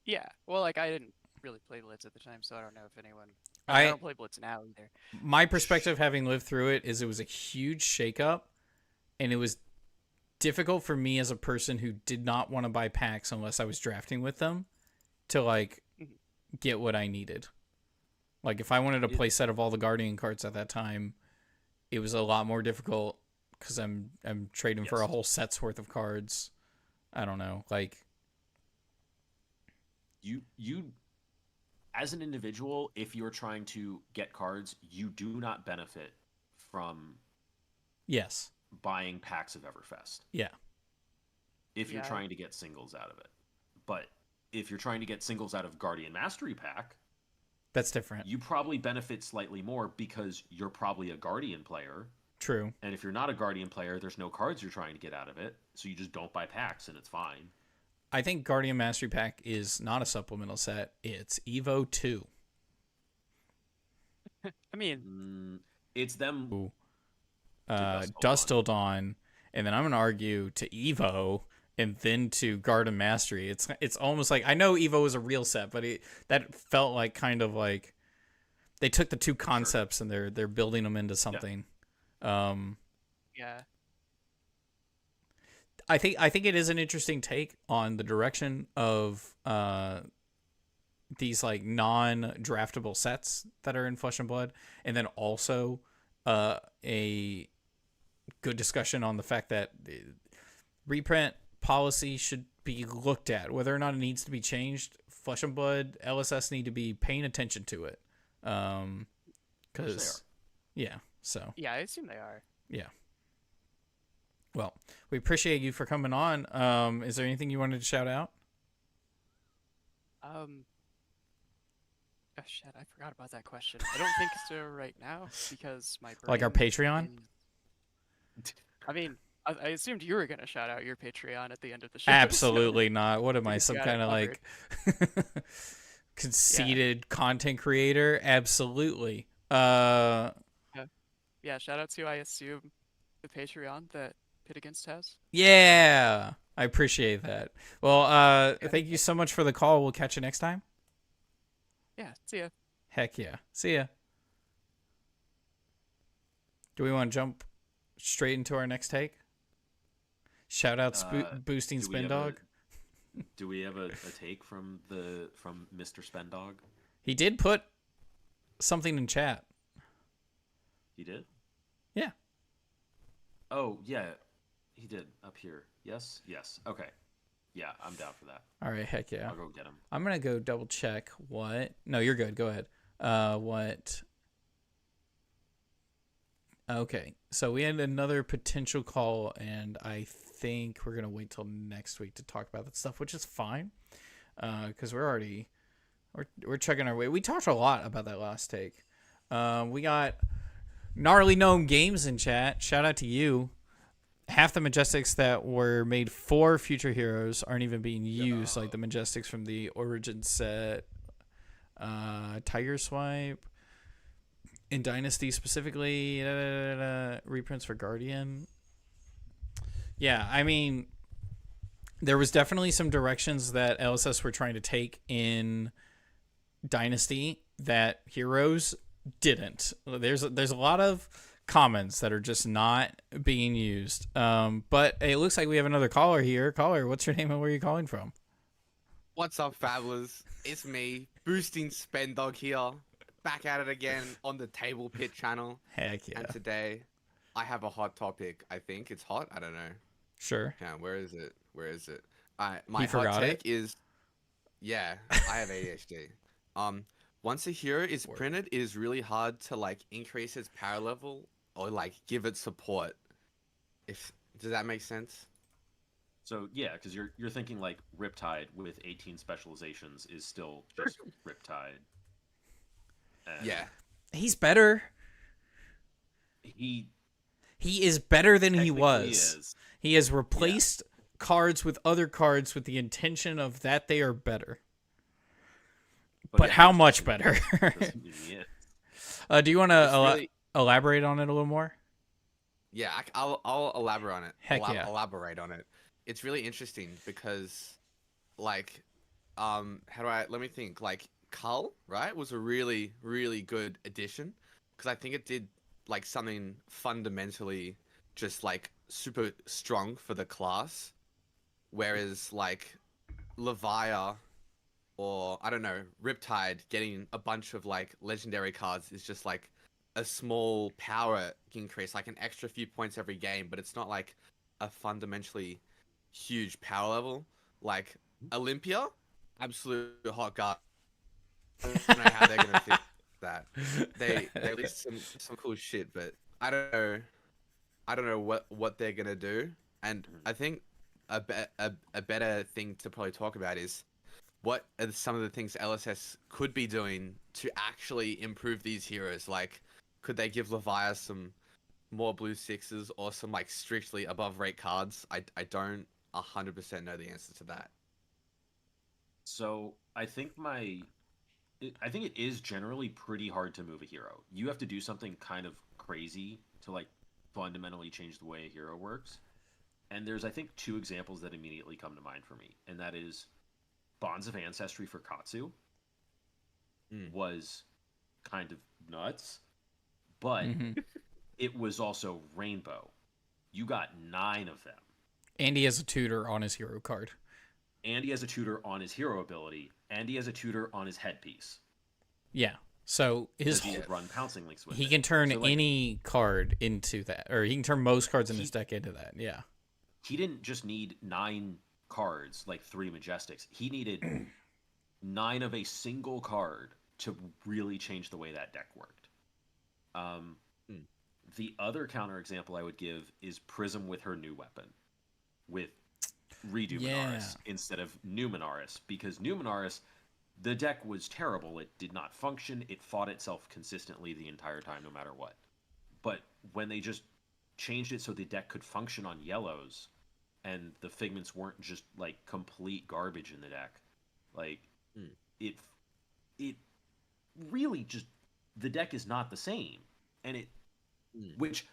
Yeah, well, like I didn't really play Blitz at the time, so I don't know if anyone. I don't play Blitz now either. My perspective, having lived through it, is it was a huge shakeup, and it was difficult for me as a person who did not want to buy packs unless I was drafting with them to like get what I needed. Like if I wanted a play set of all the Guardian cards at that time, it was a lot more difficult. Because I'm trading for a whole set's worth of cards. I don't know, like you as an individual, if you're trying to get cards, you do not benefit from buying packs of Everfest. Yeah. If you're trying to get singles out of it. But if you're trying to get singles out of Guardian Mastery pack, that's different. You probably benefit slightly more because you're probably a Guardian player. True. And if you're not a Guardian player, there's no cards you're trying to get out of it, so you just don't buy packs, and it's fine. I think Guardian Mastery Pack is not a supplemental set. It's Evo 2. I mean... it's them... Dusk Till Dawn, and then I'm going to argue to Evo, and then to Guardian Mastery. It's almost like... I know Evo is a real set, but that felt like kind of like... They took the two concepts, and they're building them into something. Yeah. Yeah. I think it is an interesting take on the direction of these like non-draftable sets that are in Flesh and Blood, and then also a good discussion on the fact that reprint policy should be looked at, whether or not it needs to be changed. Flesh and Blood LSS need to be paying attention to it, because So yeah, I assume they are. Yeah. Well, we appreciate you for coming on. Is there anything you wanted to shout out? Oh shit, I forgot about that question. I don't think so right now because my brain... Like our Patreon? I mean, I assumed you were gonna shout out your Patreon at the end of the show. Absolutely not. What am I, some kind of like conceited content creator? Absolutely. Yeah, shout out to, I assume, the Patreon that Pit Against has. Yeah, I appreciate that. Well, thank you so much for the call. We'll catch you next time. Yeah, see ya. Heck yeah. See ya. Do we want to jump straight into our next take? Shout out boosting Spin Dog. Do we have a take from Mr. Spin Dog? He did put something in chat. He did? Yeah. Oh, yeah. He did. Up here. Yes? Yes. Okay. Yeah, I'm down for that. All right, heck yeah. I'll go get him. I'm going to go double check what... No, you're good. Go ahead. What... Okay, so we had another potential call, and I think we're going to wait till next week to talk about that stuff, which is fine, because we're chugging our way. We talked a lot about that last take. We got Gnarly Gnome Games in chat. Shout out to you. Half the Majestics that were made for future heroes aren't even being used, like the Majestics from the Origin set, Tiger Swipe, in Dynasty specifically, reprints for Guardian. Yeah, I mean, there was definitely some directions that LSS were trying to take in Dynasty that Heroes didn't. There's a lot of comments that are just not being used. But it looks like we have another caller here. Caller, what's your name and where are you calling from? What's up, Fabulous? It's me, Boosting Spend Dog here. Back at it again on the Table Pit channel. Heck yeah. And today, I have a hot topic. I think it's hot. I don't know. Sure. Yeah, where is it? My forgot hot take it? is, yeah, I have ADHD. Once a hero is printed, it is really hard to like increase its power level or like give it support. Does that make sense? So yeah, because you're thinking like Riptide with 18 specializations is still just Riptide. And Yeah. He's better. He is better than he technically was. is. He has replaced cards with other cards with the intention of that they are better. But how much better? Do you want to elaborate on it a little more? Yeah, I'll elaborate on it. Elaborate on it. It's really interesting because, like, let me think. Like, Cull, right, was a really, really good addition because I think it did like something fundamentally just like super strong for the class, whereas like Levia or I don't know, Riptide getting a bunch of like legendary cards is just like a small power increase, like an extra few points every game, but it's not like a fundamentally huge power level. Like Olympia, absolute hot guard. I don't know how they're gonna fix that. They released some cool shit, but I don't know what they're gonna do. And I think a better thing to probably talk about is what are some of the things LSS could be doing to actually improve these heroes. Like, could they give Levia some more blue sixes or some like strictly above rate cards? I don't 100% know the answer to that. So I think it is generally pretty hard to move a hero. You have to do something kind of crazy to like fundamentally change the way a hero works. And there's I think two examples that immediately come to mind for me, and that is Bonds of Ancestry for Katsu was kind of nuts, but it was also Rainbow. You got 9 of them. And he has a tutor on his hero card. And he has a tutor on his hero ability, and he has a tutor on his headpiece. Yeah. So his he could run pouncing links with he can turn any card into that, or he can turn most cards in his deck into that. Yeah. He didn't just need 9 cards, like 3 Majestics. He needed 9 of a single card to really change the way that deck worked. The other counterexample I would give is Prism with her new weapon, with Redo Minaris instead of Numenaris, because Numenaris, the deck was terrible. It did not function. It fought itself consistently the entire time, no matter what. But when they just changed it so the deck could function on yellows, and the Figments weren't just like complete garbage in the deck, like it really just, the deck is not the same, and which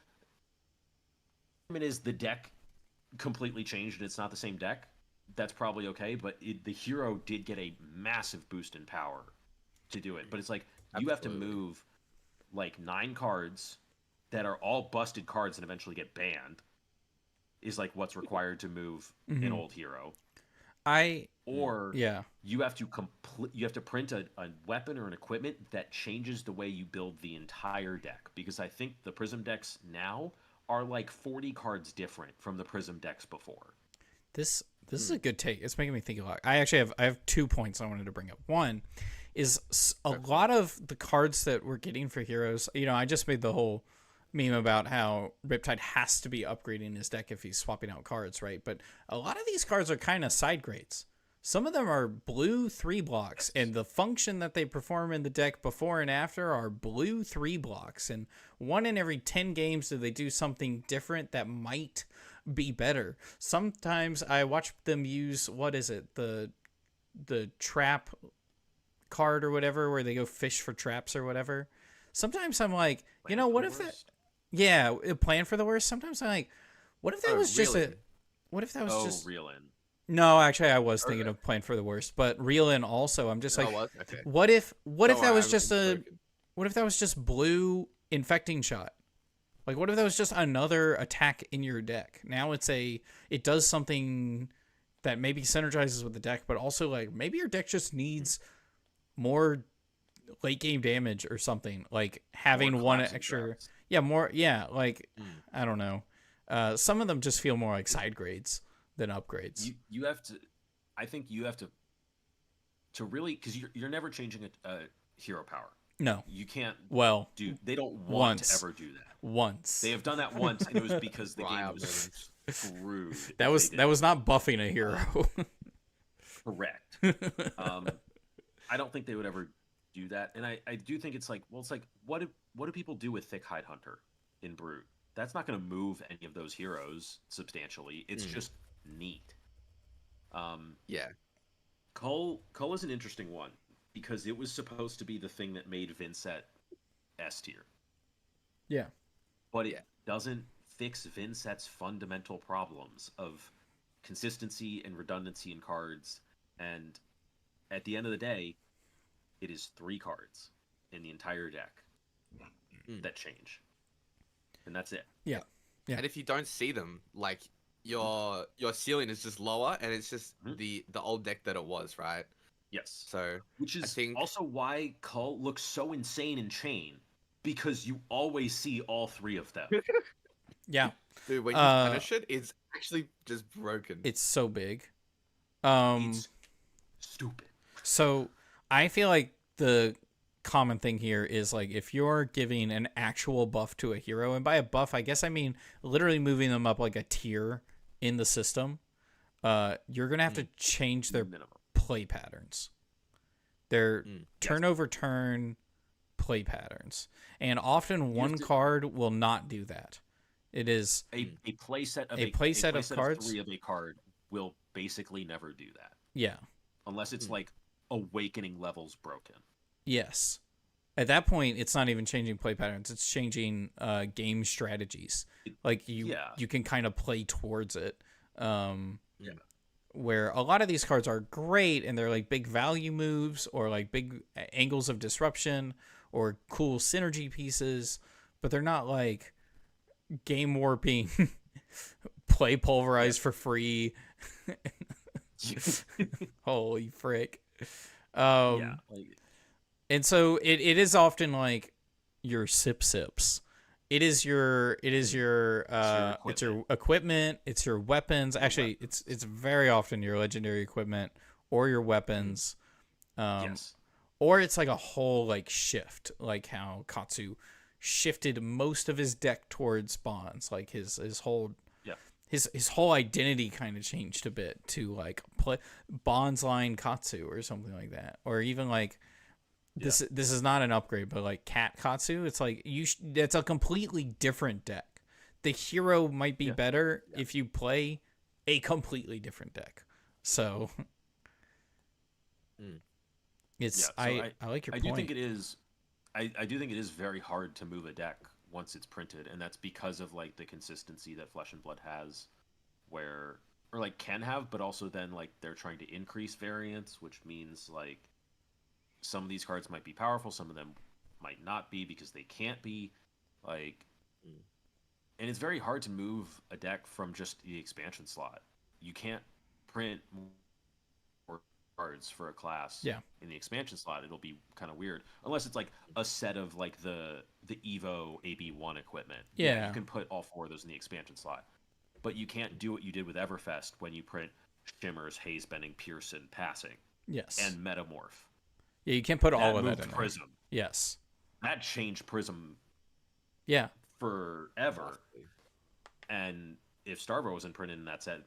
it is the deck completely changed and it's not the same deck. That's probably okay, but the hero did get a massive boost in power to do it. But it's like you have to move like 9 cards that are all busted cards and eventually get banned. Is like what's required to move an old hero. You have to print a weapon or an equipment that changes the way you build the entire deck, because I think the Prism decks now are like 40 cards different from the Prism decks before. This is a good take. It's making me think a lot. I have 2 points I wanted to bring up. One is a lot of the cards that we're getting for heroes. You know, I just made the whole meme about how Riptide has to be upgrading his deck if he's swapping out cards, right? But a lot of these cards are kind of side grades. Some of them are blue 3 blocks, and the function that they perform in the deck before and after are blue 3 blocks. And 1 in every 10 games do they do something different that might be better. Sometimes I watch them use, what is it, the trap card or whatever, where they go fish for traps or whatever. Sometimes I'm like, you know, what if that... Yeah, plan for the worst. Sometimes I'm like, what if that was just a... What if that was just... Reel in. No, actually, I was thinking of plan for the worst, but reel in also. I'm just like, what if that was just what if that was just blue infecting shot? Like, what if that was just another attack in your deck? Now it does something that maybe synergizes with the deck, but also like maybe your deck just needs more late game damage or something, like having one extra drops. I don't know. Some of them just feel more like side grades than upgrades. You have to I think you have to really, because you're never changing a hero power. No, you can't. Well, they don't want to ever do that. Once they have done that once, and it was because the game was screwed. That was not buffing a hero. Correct. I don't think they would ever do that, and I do think it's like, well, it's like what do people do with Thick Hide Hunter in Brute? That's not going to move any of those heroes substantially. It's just neat. Yeah. Cull is an interesting one because it was supposed to be the thing that made Vincent S tier. Yeah. But it doesn't fix Vincent's fundamental problems of consistency and redundancy in cards. And at the end of the day, it is 3 cards in the entire deck that change. And that's it. Yeah. Yeah. And if you don't see them, like your ceiling is just lower, and it's just the old deck that it was, right? Yes. So which is also why Cull looks so insane in Chain, because you always see all 3 of them. Yeah. Dude, when you punish it, it's actually just broken. It's so big. It's stupid. So I feel like the common thing here is like if you're giving an actual buff to a hero, and by a buff I guess I mean literally moving them up like a tier in the system, you're gonna have to change their play patterns, their turn over turn play patterns, and often one card will not do that. It is a playset of a playset of cards. 3 of a card will basically never do that. Yeah, unless it's like Awakening levels broken. Yes. At that point, it's not even changing play patterns. It's changing game strategies. Like you can kind of play towards it. Where a lot of these cards are great and they're like big value moves or like big angles of disruption or cool synergy pieces, but they're not like game warping, play pulverized for free. Holy frick. And so it is often like your sips. It is your it's your equipment, it's your weapons. Actually, it's very often your legendary equipment or your weapons. Or it's like a whole like shift, like how Katsu shifted most of his deck towards bonds. Like his whole his whole identity kind of changed a bit to like play bonds line Katsu or something like that. Or even like this is not an upgrade, but like Cat Katsu, it's like it's a completely different deck. The hero might be better if you play a completely different deck. So it's I like your point. I do think it is I do think it is very hard to move a deck once it's printed, and that's because of like the consistency that Flesh and Blood has, or like can have, but also then like they're trying to increase variance, which means like some of these cards might be powerful, some of them might not be because they can't be, like, and it's very hard to move a deck from just the expansion slot. You can't print more cards for a class in the expansion slot. It'll be kind of weird unless it's like a set of like the Evo AB1 equipment. You can put all 4 of those in the expansion slot, but you can't do what you did with Everfest when you print Shimmers, Haze Bending, Pearson, Passing, and Metamorph. Yeah, you can't put all of that in Prism. There. Yes. That changed Prism. Yeah. Forever. And if Starvo wasn't printed in that set,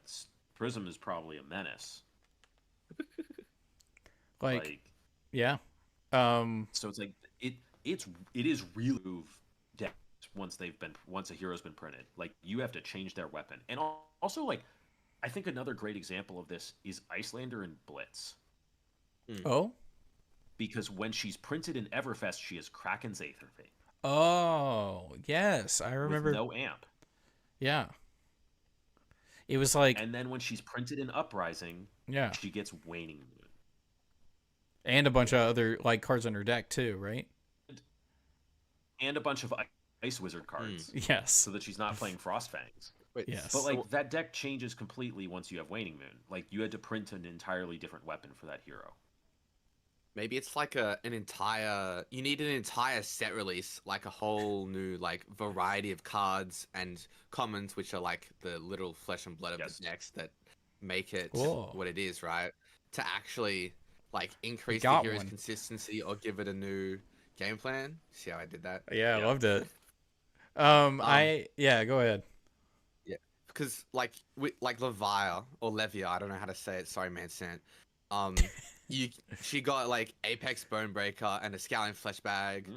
Prism is probably a menace. like yeah. So it's like it is really move decks once a hero's been printed. Like you have to change their weapon. And also like I think another great example of this is Icelander and Blitz. Oh? Because when she's printed in Everfest, she has Kraken's Aetherfate. Oh, yes. I remember. With no amp. Yeah. It was like... And then when she's printed in Uprising, she gets Waning Moon. And a bunch of other like cards on her deck too, right? And a bunch of Ice Wizard cards. Yes. So that she's not playing Frostfangs. Yes. But like that deck changes completely once you have Waning Moon. Like you had to print an entirely different weapon for that hero. Maybe it's like you need an entire set release, like a whole new like variety of cards and commons, which are like the literal flesh and blood of the decks that make it what it is, right? to actually like increase the got hero's one. consistency or give it a new game plan. See how I did that? Yeah, I loved it. Go ahead. Yeah, because like Levia or Levia, I don't know how to say it. Sorry, man, Sant. She got like Apex Bonebreaker and a Scowling Flesh Bag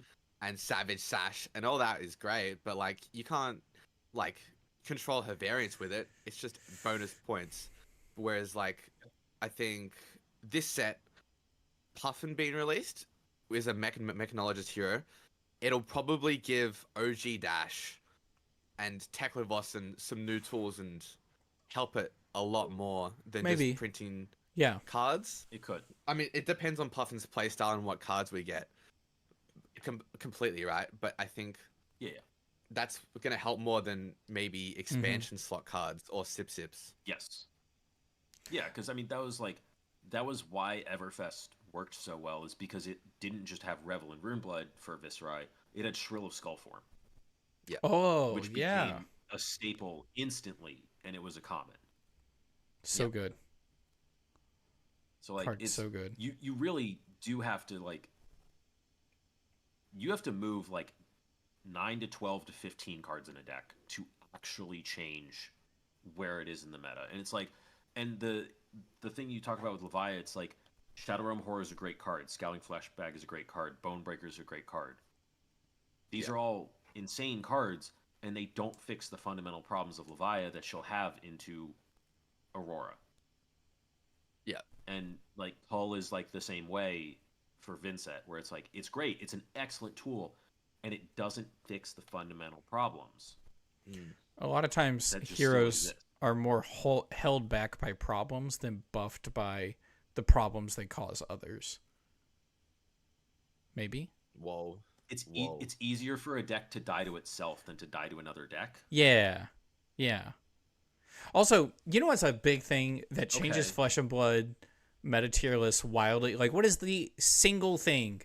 and Savage Sash, and all that is great. But like, you can't like control her variance with it. It's just bonus points. Whereas like, I think this set, Puffin being released, is a mechanologist hero. It'll probably give OG Dash and Teklevossen some new tools and help it a lot more than Maybe. just printing cards. It could. I mean, it depends on Puffin's playstyle and what cards we get. Completely right, but I think that's going to help more than maybe expansion slot cards or Sips. Yes. Yeah, because I mean that was why Everfest worked so well, is because it didn't just have Revel and Runeblood for Viscerai, it had Shrill of Skullform. Yeah. Oh, which became a staple instantly, and it was a common. So good. So like Card's it's so good. You really do have to like move like 9 to 12 to 15 cards in a deck to actually change where it is in the meta. And it's like, and the thing you talk about with Levia, it's like Shadow Realm Horror is a great card, Scowling Flashbag is a great card, Bonebreaker is a great card. These are all insane cards, and they don't fix the fundamental problems of Levia that she'll have into Aurora. Yeah. And like Hull is like the same way for Vincent, where it's like, it's great, it's an excellent tool, and it doesn't fix the fundamental problems. A lot of times heroes are more held back by problems than buffed by the problems they cause others. Maybe? Whoa. It's easier for a deck to die to itself than to die to another deck. Yeah. Also, you know what's a big thing that changes Flesh and Blood meta tier list wildly? Like, what is the single thing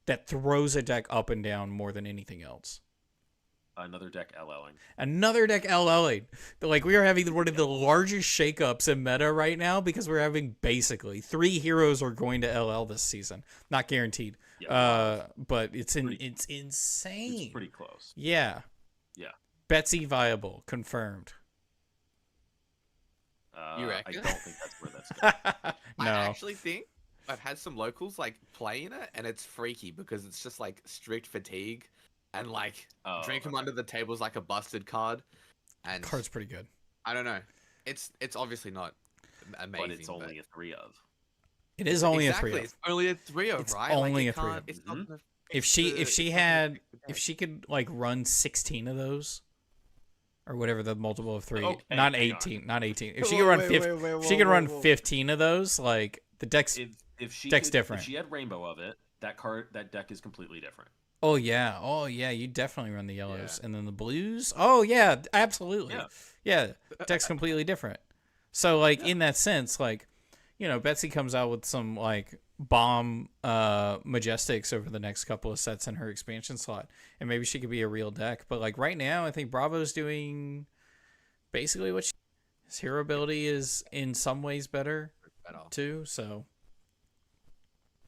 that throws a deck up and down more than anything else? Another deck LLing. Another deck LLing. Like, we are having one of the largest shakeups in meta right now because we're having basically 3 heroes are going to LL this season. Not guaranteed. Yeah, but it's insane. It's pretty close. Yeah. Betsy viable, confirmed. You reckon? I don't think that's where that's going. No. I actually think I've had some locals like playing it, and it's freaky because it's just like strict fatigue, and like drink them under the table is like a busted card. And card's pretty good. I don't know. It's obviously not amazing, but it's only a 3 of. It is only a 3 of. It's only a 3 of, it's right? Only like, a 3 of. It's not if she could like run 16 of those, or whatever the multiple of 3, okay, not 18. If she could run 15, she could run 15 of those. Like the deck's different. If she had Rainbow of it, that deck is completely different. Oh yeah, you definitely run the yellows and then the blues. Oh yeah, absolutely. Yeah, deck's completely different. So like in that sense, like, you know, Betsy comes out with some like bomb Majestics over the next couple of sets in her expansion slot, and maybe she could be a real deck. But like right now, I think Bravo's doing basically what his hero ability is in some ways better too. So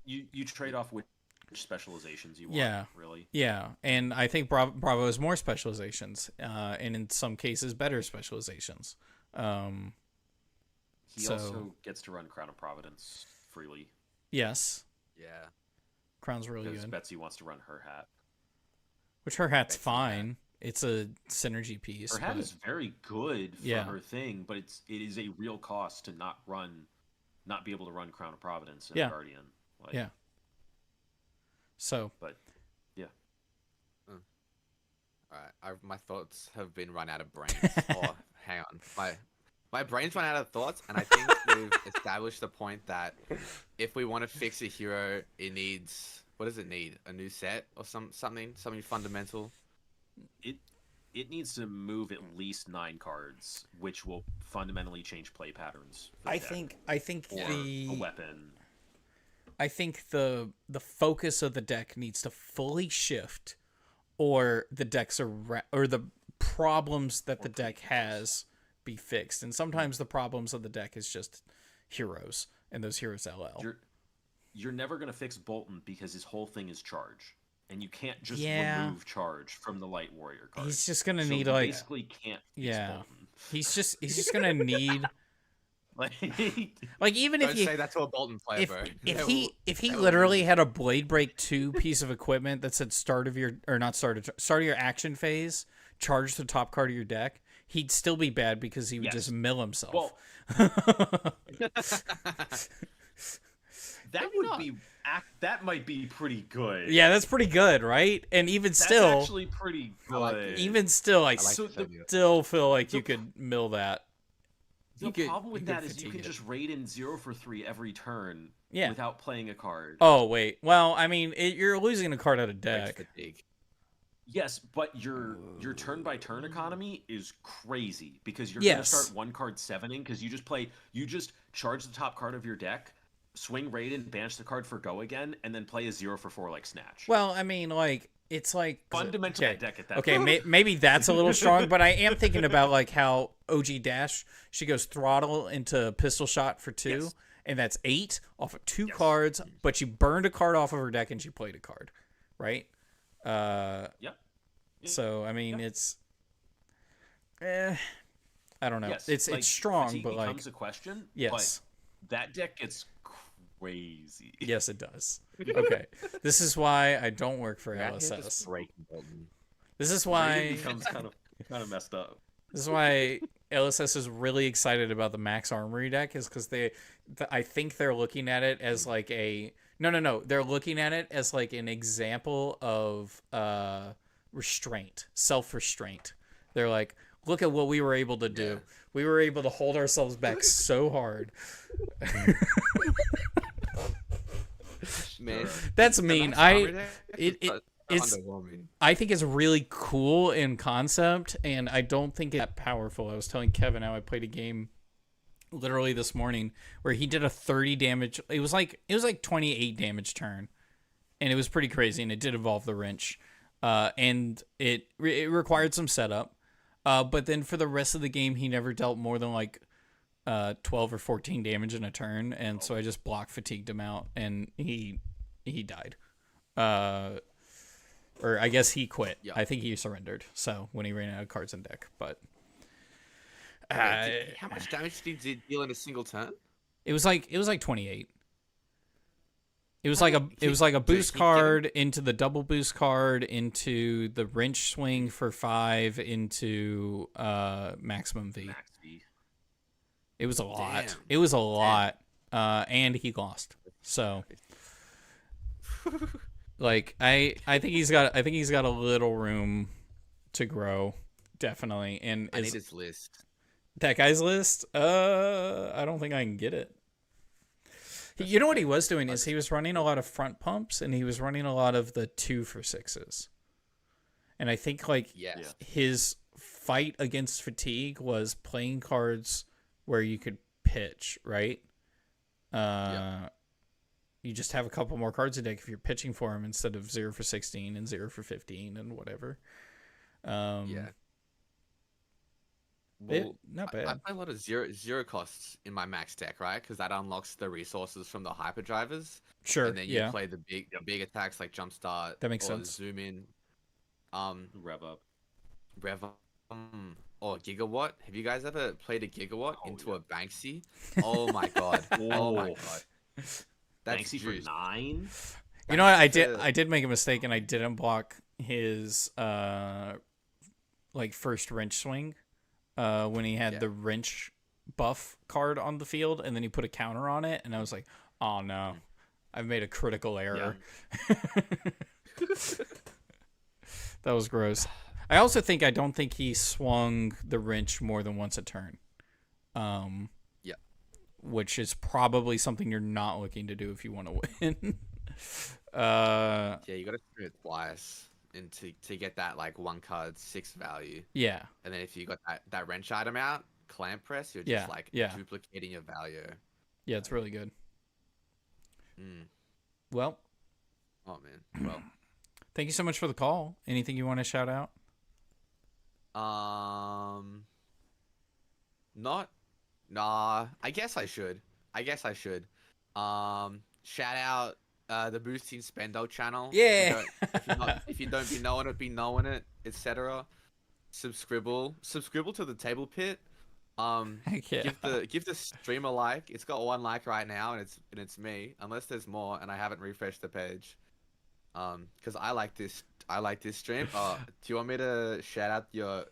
you trade off which specializations you want, really. Yeah, and I think Bravo has more specializations, and in some cases better specializations. He also gets to run Crown of Providence freely. Yes. Yeah. Crown's really because good. Betsy wants to run her hat. Which her hat's fine. It's a synergy piece. Her hat is very good for her thing, but it is a real cost to not be able to run Crown of Providence and Guardian. Like, So. But yeah. All right. My thoughts have been run out of brains. Hang on. My brain's run out of thoughts, and I think we've established the point that if we want to fix a hero, it needs... What does it need? A new set or something fundamental? It needs to move at least 9 cards, which will fundamentally change play patterns. I think a weapon. I think the focus of the deck needs to fully shift, or the decks or the problems that the deck has be fixed. And sometimes the problems of the deck is just heroes. and those heroes LL. You're never gonna fix Bolton because his whole thing is charge, and you can't just remove charge from the Light Warrior card. He's just gonna so need you like basically can't fix Bolton. He's just gonna need like even Don't if you say that to a Bolton player, bro. If he literally had a Blade Break 2 piece of equipment that said start of your action phase, charge the top card of your deck, he'd still be bad because he would just mill himself. Well, that might be pretty good. Yeah, that's pretty good, right? And even still, that's actually pretty good. Even still, I still feel like you could mill that. The problem with that is you can just raid in 0 for 3 every turn without playing a card. Oh wait, well, I mean, you're losing a card out of deck. Yes, but your turn by turn economy is crazy because you're gonna start one card 7ing because you just charge the top card of your deck, swing raid and banish the card for go again, and then play a 0 for 4 like Snatch. Well, I mean, like it's like fundamental deck at that. Okay, maybe that's a little strong, but I am thinking about like how OG Dash, she goes throttle into pistol shot for 2, and that's 8 off of 2 cards, but she burned a card off of her deck and she played a card, right? So I mean, it's I don't know. It's strong, but like becomes a question. Yes, but that deck gets crazy. Yes, it does. Okay, this is why I don't work for LSS. This is why it becomes kind of messed up. This is why LSS is really excited about the Max Armory deck, is because I think they're looking at it as like a no. They're looking at it as like an example of restraint, self-restraint. They're like, look at what we were able to do. We were able to hold ourselves back so hard. Man, that's mean. I think it's really cool in concept, and I don't think it's that powerful. I was telling Kevin how I played a game literally this morning where he did a 30 damage. It was like 28 damage turn, and it was pretty crazy, and it did involve the wrench, and it required some setup. But then for the rest of the game, he never dealt more than like 12 or 14 damage in a turn, and so I just block fatigued him out, and he died. Or I guess he quit. Yeah. I think he surrendered. So when he ran out of cards in deck, but how much damage did he deal in a single turn? It was like 28. It was like a boost card into the double boost card into the wrench swing for 5 into maximum V. Max V. It was a lot. Damn. It was a lot. And he lost. So like I think he's got a little room to grow, definitely. And I need his list. That guy's list? I don't think I can get it. You know what he was doing is he was running a lot of front pumps, and he was running a lot of the 2 for 6s. And I think like his fight against fatigue was playing cards where you could pitch, right? You just have a couple more cards a deck if you're pitching for him instead of 0 for 16 and 0 for 15 and whatever. Well, not bad. I play a lot of zero costs in my max deck, right? Because that unlocks the resources from the hyperdrivers. Sure. And then you play the big attacks like jumpstart. That makes sense. Zoom in. Rev up. Or gigawatt. Have you guys ever played a gigawatt into a Banksy? Oh my god. Oh my god. That's Banksy for 9. You know what? I did make a mistake, and I didn't block his like first wrench swing. When he had the wrench buff card on the field, and then he put a counter on it, and I was like, oh no, I've made a critical error. That was gross. I also don't think he swung the wrench more than once a turn. Which is probably something you're not looking to do if you want to win. You got to do it twice. And to get that like 1 card 6 value. Yeah. And then if you got that wrench item out, clamp press, you're just duplicating your value. Yeah, it's really good. Well. Oh man. Well. Thank you so much for the call. Anything you want to shout out? Not. Nah. I guess I should. Shout out the Boosting Spendo channel. Yeah. If you don't be knowing it, etc. Subscribe to the Table Pit. Heck yeah. Give the stream a like. It's got 1 like right now, and it's me. Unless there's more, and I haven't refreshed the page. Because I like this stream. Do you want me to shout out your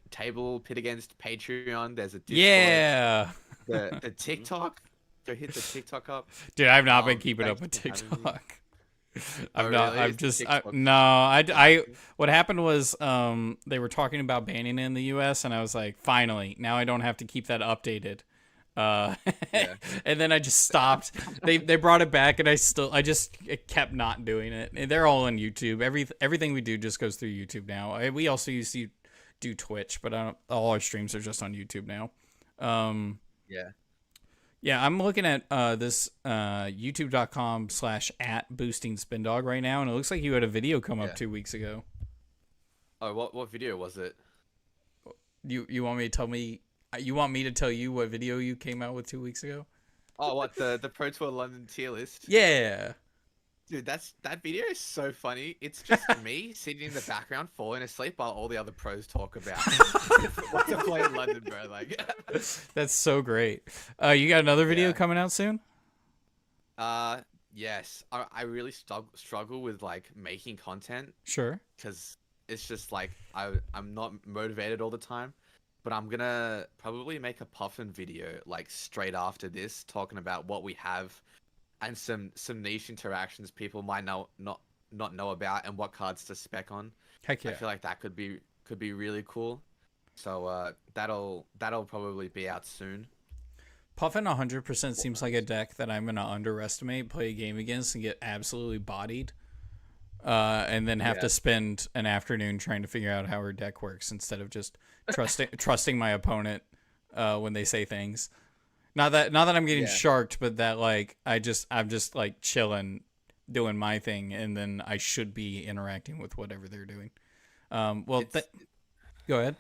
Table Pit against Patreon? There's a Discord. Yeah. The TikTok. Go hit the TikTok up. Dude, I've not been keeping up with TikTok. I'm not. Really? I'm just. I what happened was they were talking about banning it in the U.S. and I was like, finally, now I don't have to keep that updated. Yeah. And then I just stopped. They brought it back, and I just kept not doing it. And they're all on YouTube. Everything we do just goes through YouTube now. We also used to do Twitch, but all our streams are just on YouTube now. Yeah. Yeah, I'm looking at this youtube.com/@boostingspindog right now, and it looks like you had a video come up 2 weeks ago. Oh, what video was it? You want me to tell me? You want me to tell you what video you came out with 2 weeks ago? Oh, what the Pro Tour London tier list? Yeah. Dude, that video is so funny. It's just me sitting in the background falling asleep while all the other pros talk about what to play in London, bro. Like, that's so great. You got another video coming out soon? Yes. I really struggle with like making content. Sure. Because it's just like I'm not motivated all the time. But I'm gonna probably make a Puffin video like straight after this, talking about what we have. And some niche interactions people might not know about, and what cards to spec on. Heck yeah! I feel like that could be really cool. So that'll probably be out soon. Puffin 100% seems like a deck that I'm gonna underestimate, play a game against, and get absolutely bodied. And then have to spend an afternoon trying to figure out how her deck works instead of just trusting my opponent when they say things. Not that I'm getting sharked, but that like I'm just like chilling, doing my thing, and then I should be interacting with whatever they're doing. Go ahead.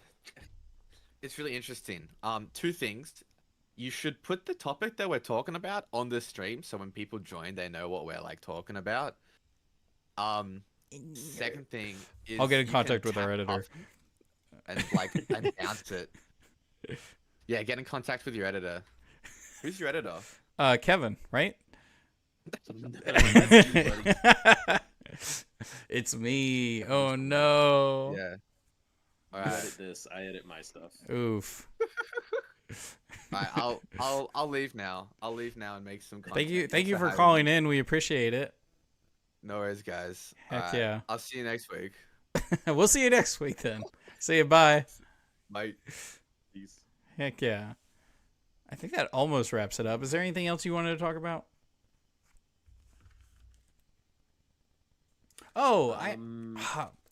It's really interesting. 2 things. You should put the topic that we're talking about on the stream, so when people join, they know what we're like talking about. Second thing is I'll get in contact with our editor and like announce it. Yeah, get in contact with your editor. Who's your editor? Kevin, right? It's me. Oh no. Yeah. All right. Edit this. I edit my stuff. Oof. Alright, I'll leave now. I'll leave now and make some content. Thank you for calling in. We appreciate it. No worries, guys. Heck yeah. I'll see you next week. We'll see you next week then. See you. Bye. Bye. Peace. Heck yeah. I think that almost wraps it up. Is there anything else you wanted to talk about? Oh,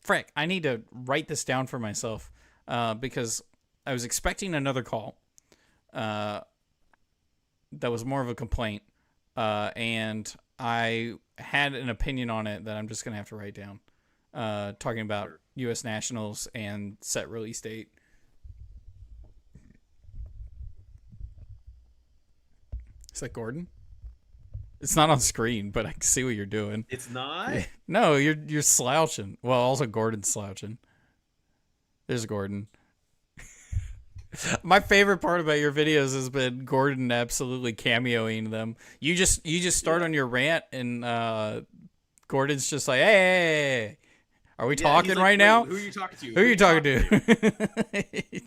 frick. I need to write this down for myself because I was expecting another call that was more of a complaint, and I had an opinion on it that I'm just going to have to write down, talking about U.S. Nationals and set release date. Is that Gordon? It's not on screen, but I can see what you're doing. It's not? No, you're slouching. Well, also Gordon's slouching. There's Gordon. My favorite part about your videos has been Gordon absolutely cameoing them. You just start on your rant, and Gordon's just like, "Hey, are we talking right now? Who are you talking to? Who are you talking to?"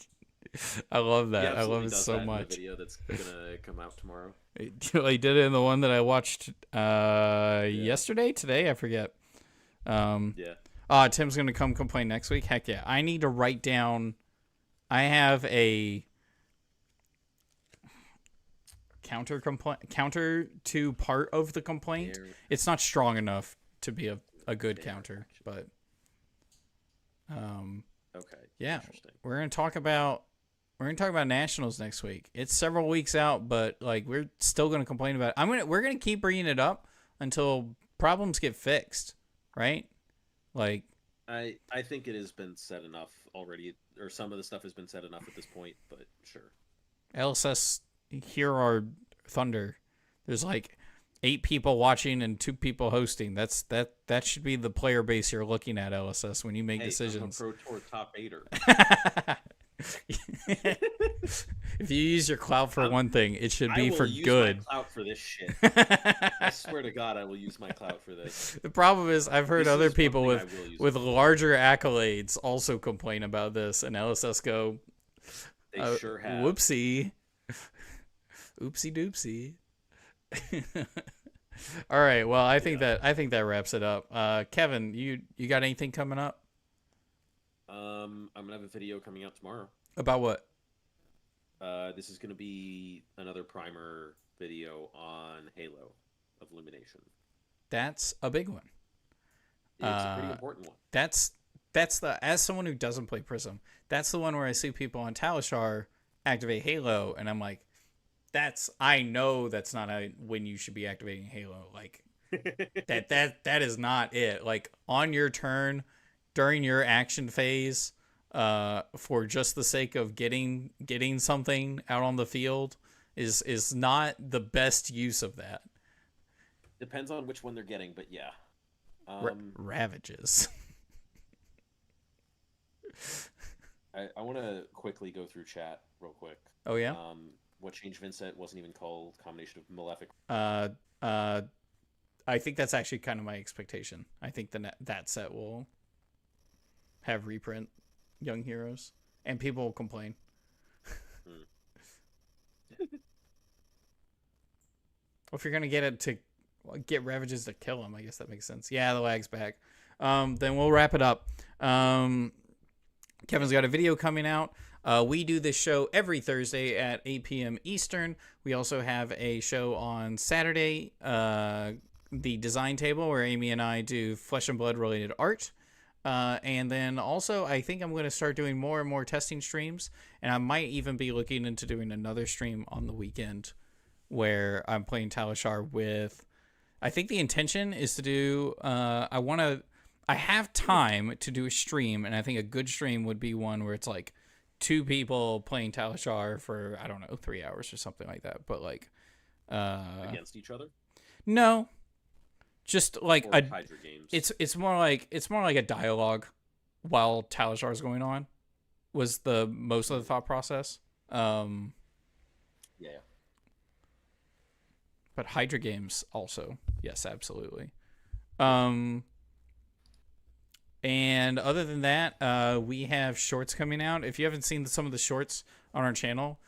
I love that. I love it so much. In the video that's gonna come out tomorrow. He did it in the one that I watched yesterday, today, I forget. Tim's gonna come complain next week. Heck yeah! I need to write down. I have a counter to part of the complaint. It's not strong enough to be a good counter, but okay. Yeah, we're gonna talk about nationals next week. It's several weeks out, but like we're still gonna complain about it. We're gonna keep bringing it up until problems get fixed, right? Like I think it has been said enough already, or some of the stuff has been said enough at this point, but sure. LSS, hear our thunder. There's like 8 people watching and 2 people hosting. That should be the player base you're looking at, LSS, when you make decisions. I'm a Pro Tour top 8er. If you use your clout for one thing, it should be for good. I will use my clout for this shit. I swear to God, I will use my clout for this. The problem is, I've heard other people with larger accolades also complain about this, and LSS go, they sure have. Whoopsie. Oopsie doopsie. All right, well, I think that wraps it up. Kevin, you got anything coming up? I'm gonna have a video coming out tomorrow. About what? This is gonna be another primer video on Halo of Illumination. That's a big one. It's a pretty important one. That's as someone who doesn't play Prism, that's the one where I see people on Talishar activate Halo, and I'm like, I know that's not when you should be activating Halo. Like that is not it. Like on your turn, during your action phase, for just the sake of getting something out on the field is not the best use of that. Depends on which one they're getting, but yeah. Ravages. I want to quickly go through chat real quick. Oh yeah. What changed Vincent wasn't even called combination of Malefic. I think that's actually kind of my expectation. I think that set will have reprint Young Heroes, and people will complain. Well, if you're gonna get Ravages to kill them, I guess that makes sense. Yeah, the lag's back. Then we'll wrap it up. Kevin's got a video coming out. We do this show every Thursday at 8 p.m. Eastern. We also have a show on Saturday, the Design Table, where Amy and I do Flesh and Blood related art. And then also, I think I'm going to start doing more and more testing streams, and I might even be looking into doing another stream on the weekend where I'm playing Talishar with... I think the intention is to do... I have time to do a stream, and I think a good stream would be one where it's like 2 people playing Talishar for, I don't know, 3 hours or something like that. But like... against each other? No. Just like or Hydra games. It's more like a dialogue while Talishar is going on was the most of the thought process. Yeah. But Hydra games also, yes, absolutely. And other than that, we have shorts coming out. If you haven't seen some of the shorts on our channel,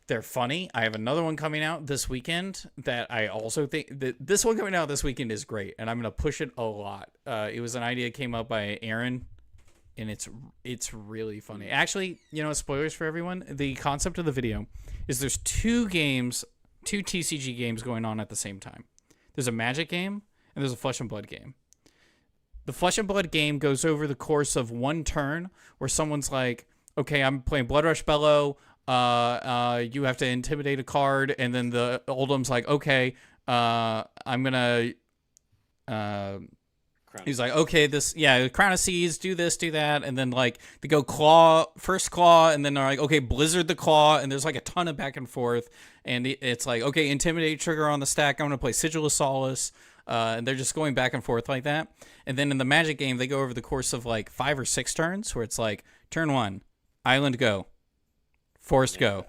they're funny. I have another one coming out this weekend that I also think that this one coming out this weekend is great, and I'm going to push it a lot. It was an idea that came up by Aaron, and it's really funny. Actually, spoilers for everyone. The concept of the video is there's 2 TCG games going on at the same time. There's a Magic game, and there's a Flesh and Blood game. The Flesh and Blood game goes over the course of one turn where someone's like, okay, I'm playing Blood Rush Bellow. You have to intimidate a card, and then the Oldham's like, okay, I'm gonna. He's like, okay, Crown of Seas, do this, do that, and then like they go first claw, and then they're like, okay, Blizzard the claw, and there's like a ton of back and forth, and it's like, okay, intimidate trigger on the stack, I'm gonna play Sigil of Solace, and they're just going back and forth like that, and then in the Magic game they go over the course of like 5 or 6 turns, where it's like turn 1, Island go. Forest go.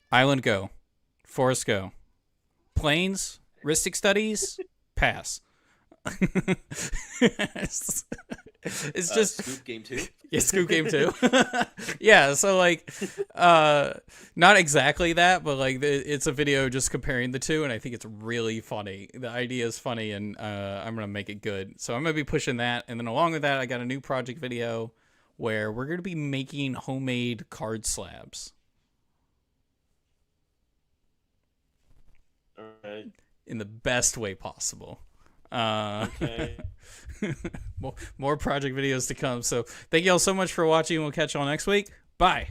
Island go. Forest go. Plains. Ristic studies. Pass. It's just Scoop game 2. Yeah, Scoop game 2. Yeah, so like not exactly that, but like it's a video just comparing the 2, and I think it's really funny. The idea is funny, and I'm gonna make it good. So I'm gonna be pushing that, and then along with that I got a new project video where we're going to be making homemade card slabs. Okay. In the best way possible. Okay. More project videos to come. So thank you all so much for watching. We'll catch you all next week. Bye.